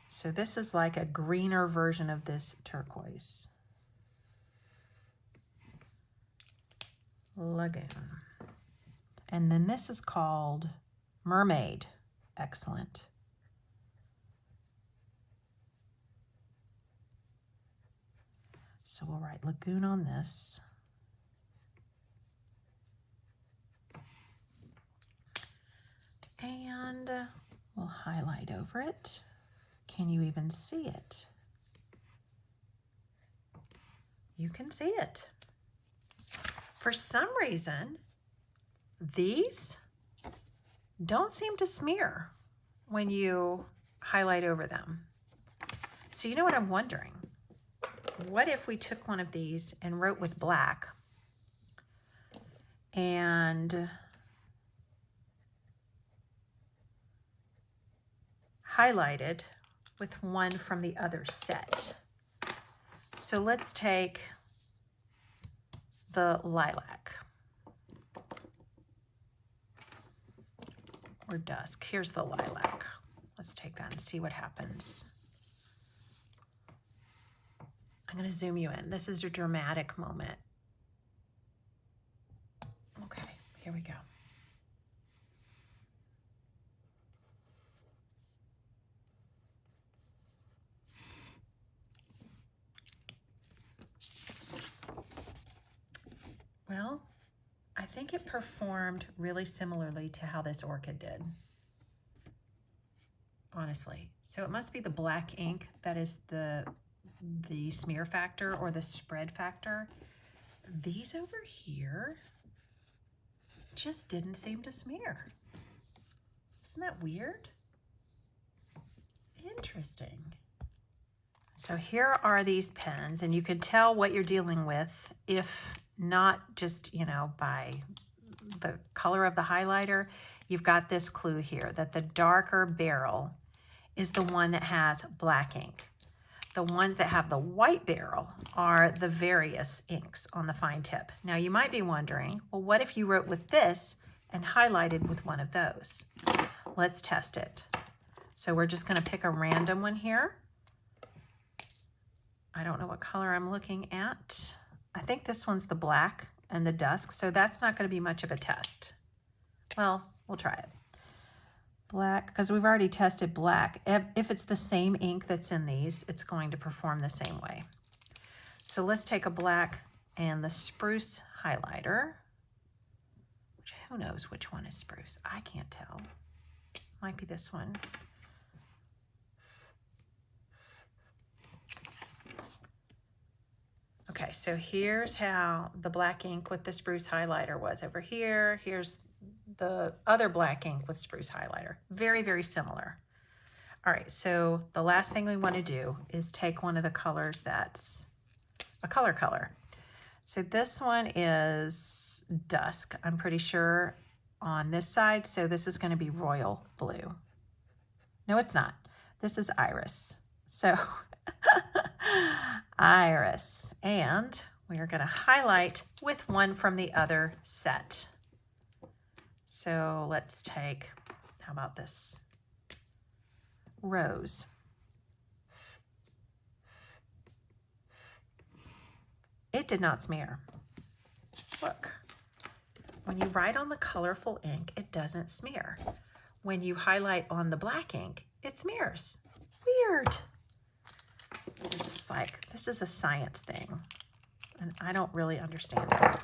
So this is like a greener version of this turquoise. Lagoon. And then this is called mermaid. Excellent. So we'll write lagoon on this. And we'll highlight over it. Can you even see it? You can see it. For some reason, these don't seem to smear when you highlight over them. So you know what I'm wondering? What if we took one of these and wrote with black and highlighted with one from the other set? So let's take the lilac or dusk. Here's the lilac. Let's take that and see what happens. I'm going to zoom you in. This is your dramatic moment. Okay, here we go. Well, I think it performed really similarly to how this orchid did, honestly. So it must be the black ink that is the smear factor or the spread factor. These over here just didn't seem to smear. Isn't that weird? Interesting. So here are these pens, and you can tell what you're dealing with if not just, you know, by the color of the highlighter. You've got this clue here that the darker barrel is the one that has black ink. The ones that have the white barrel are the various inks on the fine tip. Now you might be wondering, well, what if you wrote with this and highlighted with one of those? Let's test it. So we're just going to pick a random one here. I don't know what color I'm looking at. I think this one's the black and the dusk, so that's not going to be much of a test. Well, we'll try it. Black, because we've already tested black. If it's the same ink that's in these, it's going to perform the same way. So let's take a black and the spruce highlighter, which who knows which one is spruce? I can't tell. Might be this one. Okay, so here's how the black ink with the spruce highlighter was over here. Here's the other black ink with spruce highlighter. Very, very similar. All right, so the last thing we want to do is take one of the colors that's a color. So this one is dusk, I'm pretty sure, on this side. So this is going to be royal blue. No, it's not. This is iris. So iris. And we are going to highlight with one from the other set. So let's take, how about this? Rose. It did not smear. Look, when you write on the colorful ink, it doesn't smear. When you highlight on the black ink, it smears. Weird. It's like, this is a science thing, and I don't really understand it.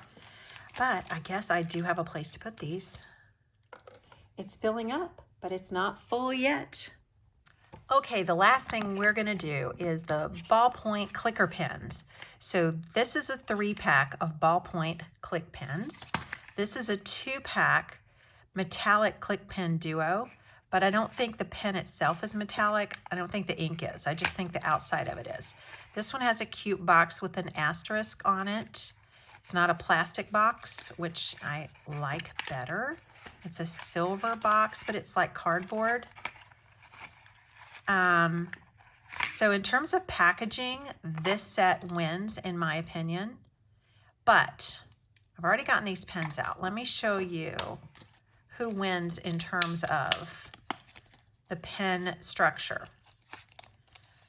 But I guess I do have a place to put these. It's filling up, but it's not full yet. Okay, the last thing we're gonna do is the ballpoint clicker pens. So this is a 3-pack of ballpoint click pens. This is a 2-pack metallic click pen duo, but I don't think the pen itself is metallic. I don't think the ink is. I just think the outside of it is. This one has a cute box with an asterisk on it. It's not a plastic box, which I like better. It's a silver box, but it's like cardboard. So in terms of packaging, this set wins in my opinion, but I've already gotten these pens out. Let me show you who wins in terms of the pen structure.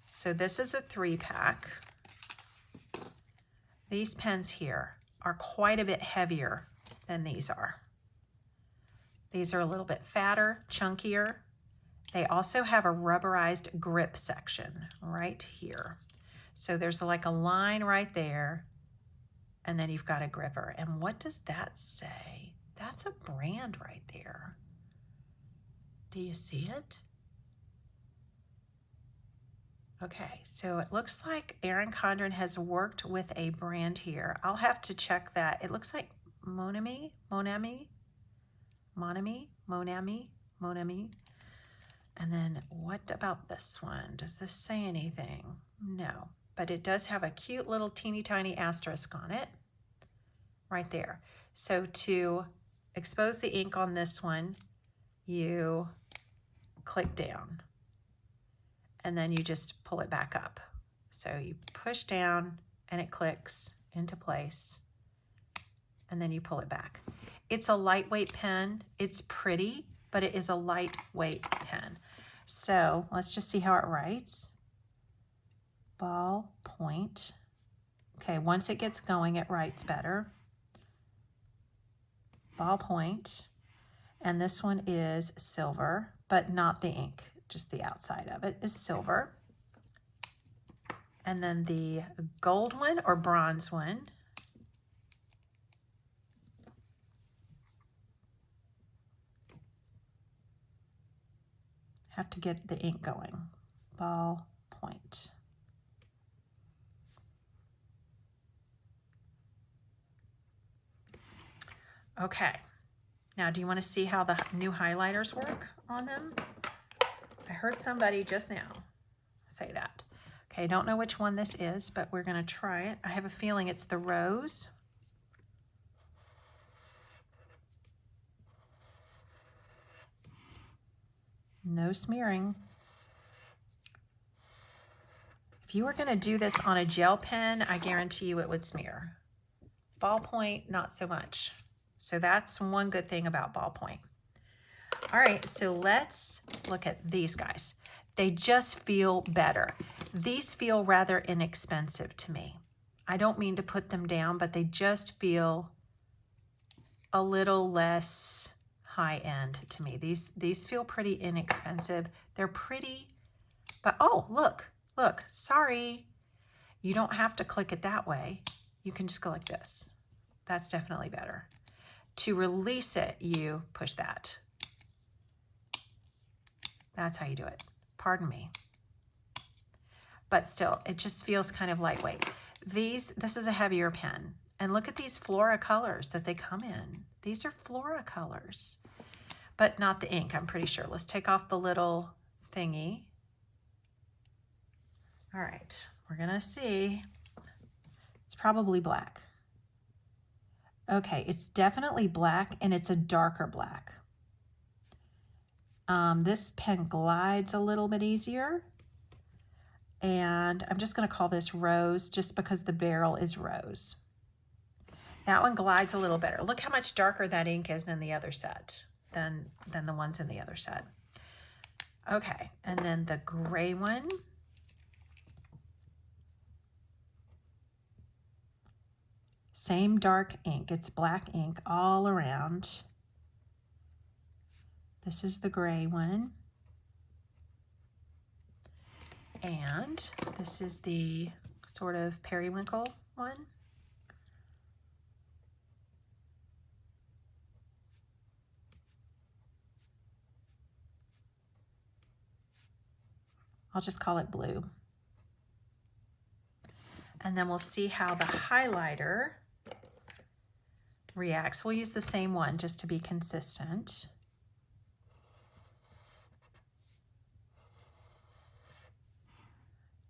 So this is a 3-pack. These pens here are quite a bit heavier than these are. These are a little bit fatter, chunkier. They also have a rubberized grip section right here. So there's like a line right there, and then you've got a gripper. And what does that say? That's a brand right there. Do you see it? Okay, so it looks like Erin Condren has worked with a brand here. I'll have to check that. It looks like Monami. And then what about this one? Does this say anything? No, but it does have a cute little teeny tiny asterisk on it right there. So to expose the ink on this one, you click down and then you just pull it back up. So you push down and it clicks into place and then you pull it back. It's a lightweight pen. It's pretty, but it is a lightweight pen. So let's just see how it writes. Ballpoint. Okay, once it gets going, it writes better. Ballpoint. And this one is silver, but not the ink, just the outside of it is silver. And then the gold one or bronze one have to get the ink going. Ballpoint. Okay, now do you want to see how the new highlighters work on them? I heard somebody just now say that. Okay, I don't know which one this is, but we're going to try it. I have a feeling it's the rose. No smearing. If you were going to do this on a gel pen, I guarantee you it would smear. Ballpoint, not so much. So that's one good thing about ballpoint. All right, so let's look at these guys. They just feel better. These feel rather inexpensive to me. I don't mean to put them down, but they just feel a little less high-end to me. These feel pretty inexpensive. They're pretty, but oh, look, sorry. You don't have to click it that way. You can just go like this. That's definitely better. To release it, you push that. That's how you do it. Pardon me. But still, it just feels kind of lightweight. This is a heavier pen. And look at these Flora colors that they come in. These are Flora colors, but not the ink, I'm pretty sure. Let's take off the little thingy. All right, we're gonna see. It's probably black. Okay, it's definitely black, and it's a darker black. This pen glides a little bit easier. And I'm just gonna call this rose just because the barrel is rose. That one glides a little better. Look how much darker that ink is than the other set, than the ones in the other set. Okay, and then the gray one. Same dark ink. It's black ink all around. This is the gray one. And this is the sort of periwinkle one. I'll just call it blue. And then we'll see how the highlighter reacts. We'll use the same one just to be consistent.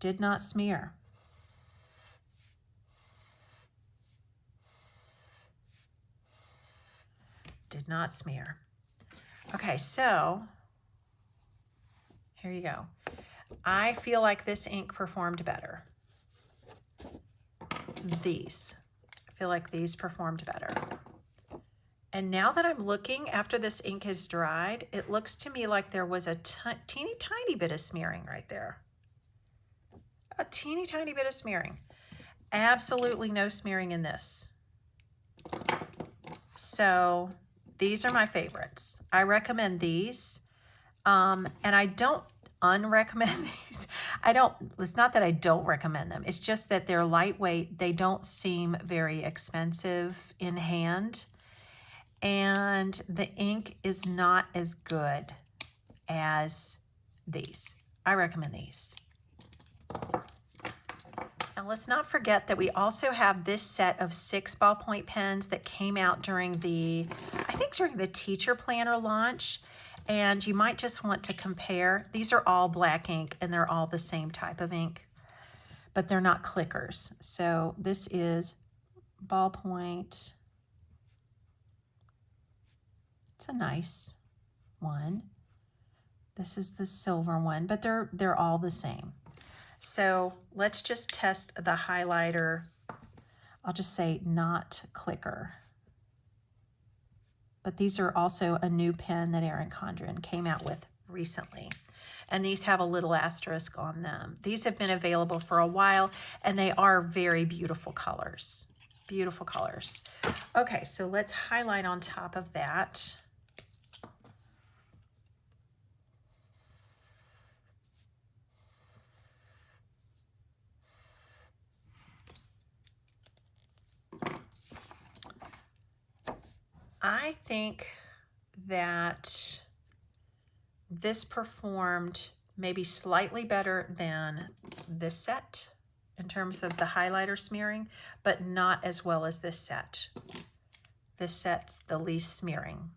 Did not smear. Did not smear. Okay, so here you go. I feel like this ink performed better. These. I feel like these performed better. And now that I'm looking after this ink has dried, it looks to me like there was a teeny tiny bit of smearing right there. A teeny tiny bit of smearing. Absolutely no smearing in this. So these are my favorites. I recommend these. And I don't unrecommend these. It's not that I don't recommend them. It's just that they're lightweight. They don't seem very expensive in hand. And the ink is not as good as these. I recommend these. And let's not forget that we also have this set of 6 ballpoint pens that came out during the teacher planner launch. And you might just want to compare. These are all black ink and they're all the same type of ink, but they're not clickers. So this is ballpoint. It's a nice one. This is the silver one, but they're all the same. So let's just test the highlighter. I'll just say not clicker. But these are also a new pen that Erin Condren came out with recently. And these have a little asterisk on them. These have been available for a while, and they are very beautiful colors. Beautiful colors. Okay, so let's highlight on top of that. I think that this performed maybe slightly better than this set in terms of the highlighter smearing, but not as well as this set. This set's the least smearing.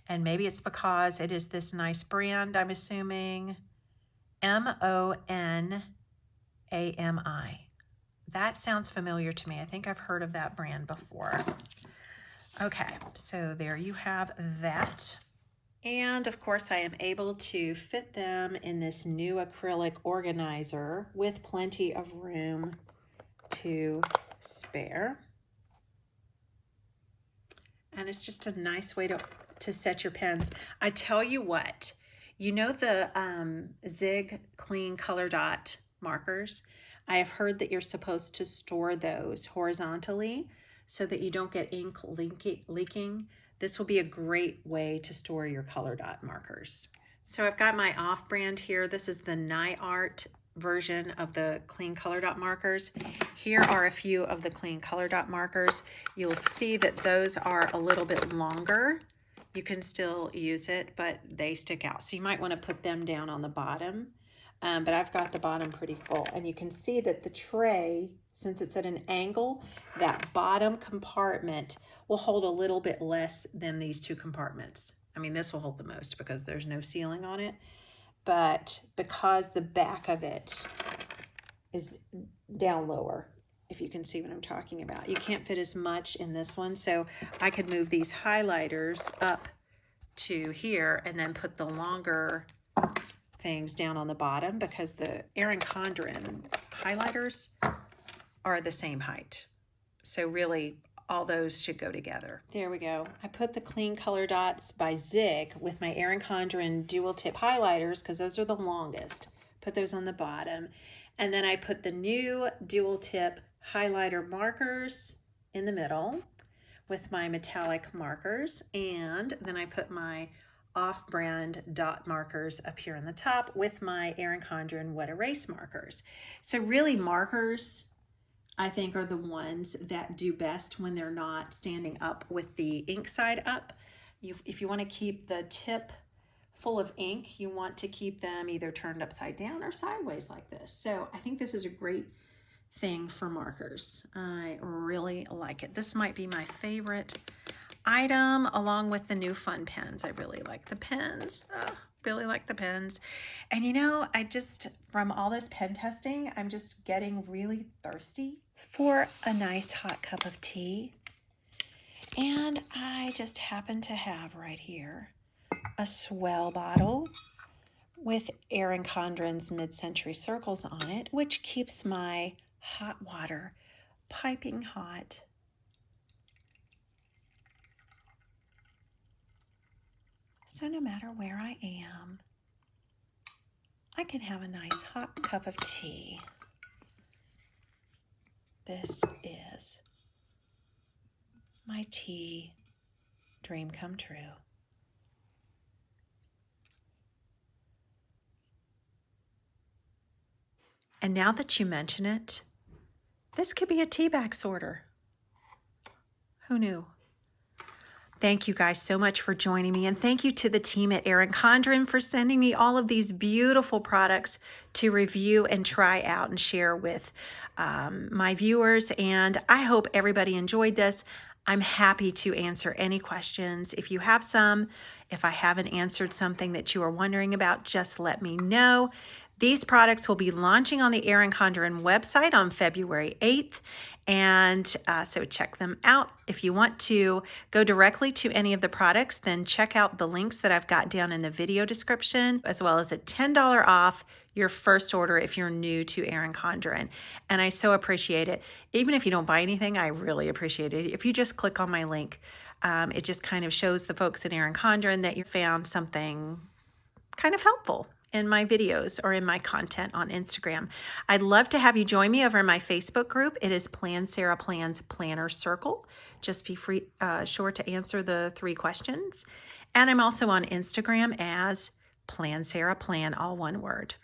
And maybe it's because it is this nice brand, I'm assuming, Monami. That sounds familiar to me. I think I've heard of that brand before. Okay, so there you have that. And of course I am able to fit them in this new acrylic organizer with plenty of room to spare. And it's just a nice way to set your pens. I tell you what, you know the Zig Clean Color Dot markers? I have heard that you're supposed to store those horizontally so that you don't get ink leaking. This will be a great way to store your color dot markers. So I've got my off-brand here. This is the NiArt version of the Clean Color Dot markers. Here are a few of the Clean Color Dot markers. You'll see that those are a little bit longer. You can still use it, but they stick out. So you might want to put them down on the bottom. But I've got the bottom pretty full. And you can see that the tray, since it's at an angle, that bottom compartment will hold a little bit less than these two compartments. I mean, this will hold the most because there's no ceiling on it. But because the back of it is down lower, if you can see what I'm talking about, you can't fit as much in this one. So I could move these highlighters up to here and then put the longer things down on the bottom because the Erin Condren highlighters are the same height. So really all those should go together. There we go. I put the Clean Color Dots by Zig with my Erin Condren dual tip highlighters because those are the longest. Put those on the bottom. And then I put the new dual tip highlighter markers in the middle with my metallic markers. And then I put my off-brand dot markers up here on the top with my Erin Condren wet erase markers. So really markers, I think, are the ones that do best when they're not standing up with the ink side up. If you want to keep the tip full of ink, you want to keep them either turned upside down or sideways like this. So I think this is a great thing for markers. I really like it. This might be my favorite item along with the new fun pens. I really like the pens. Really like the pens. And you know, from all this pen testing, I'm just getting really thirsty for a nice hot cup of tea. And I just happen to have right here a Swell bottle with Erin Condren's Mid-Century Circles on it, which keeps my hot water piping hot. So no matter where I am, I can have a nice hot cup of tea. This is my tea dream come true. And now that you mention it, this could be a tea bag sorter. Who knew? Thank you guys so much for joining me, and thank you to the team at Erin Condren for sending me all of these beautiful products to review and try out and share with my viewers, and I hope everybody enjoyed this. I'm happy to answer any questions. If you have some, if I haven't answered something that you are wondering about, just let me know. These products will be launching on the Erin Condren website on February 8th. And so check them out. If you want to go directly to any of the products, then check out the links that I've got down in the video description, as well as a $10 off your first order if you're new to Erin Condren. And I so appreciate it. Even if you don't buy anything, I really appreciate it. If you just click on my link, it just kind of shows the folks at Erin Condren that you found something kind of helpful in my videos or in my content on Instagram. I'd love to have you join me over in my Facebook group. It is Plan Sarah Plans Planner Circle. Just be sure to answer the 3 questions. And I'm also on Instagram as Plan Sarah Plan, all one word.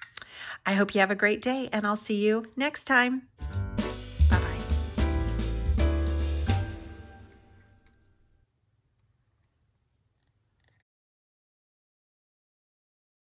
I hope you have a great day, and I'll see you next time.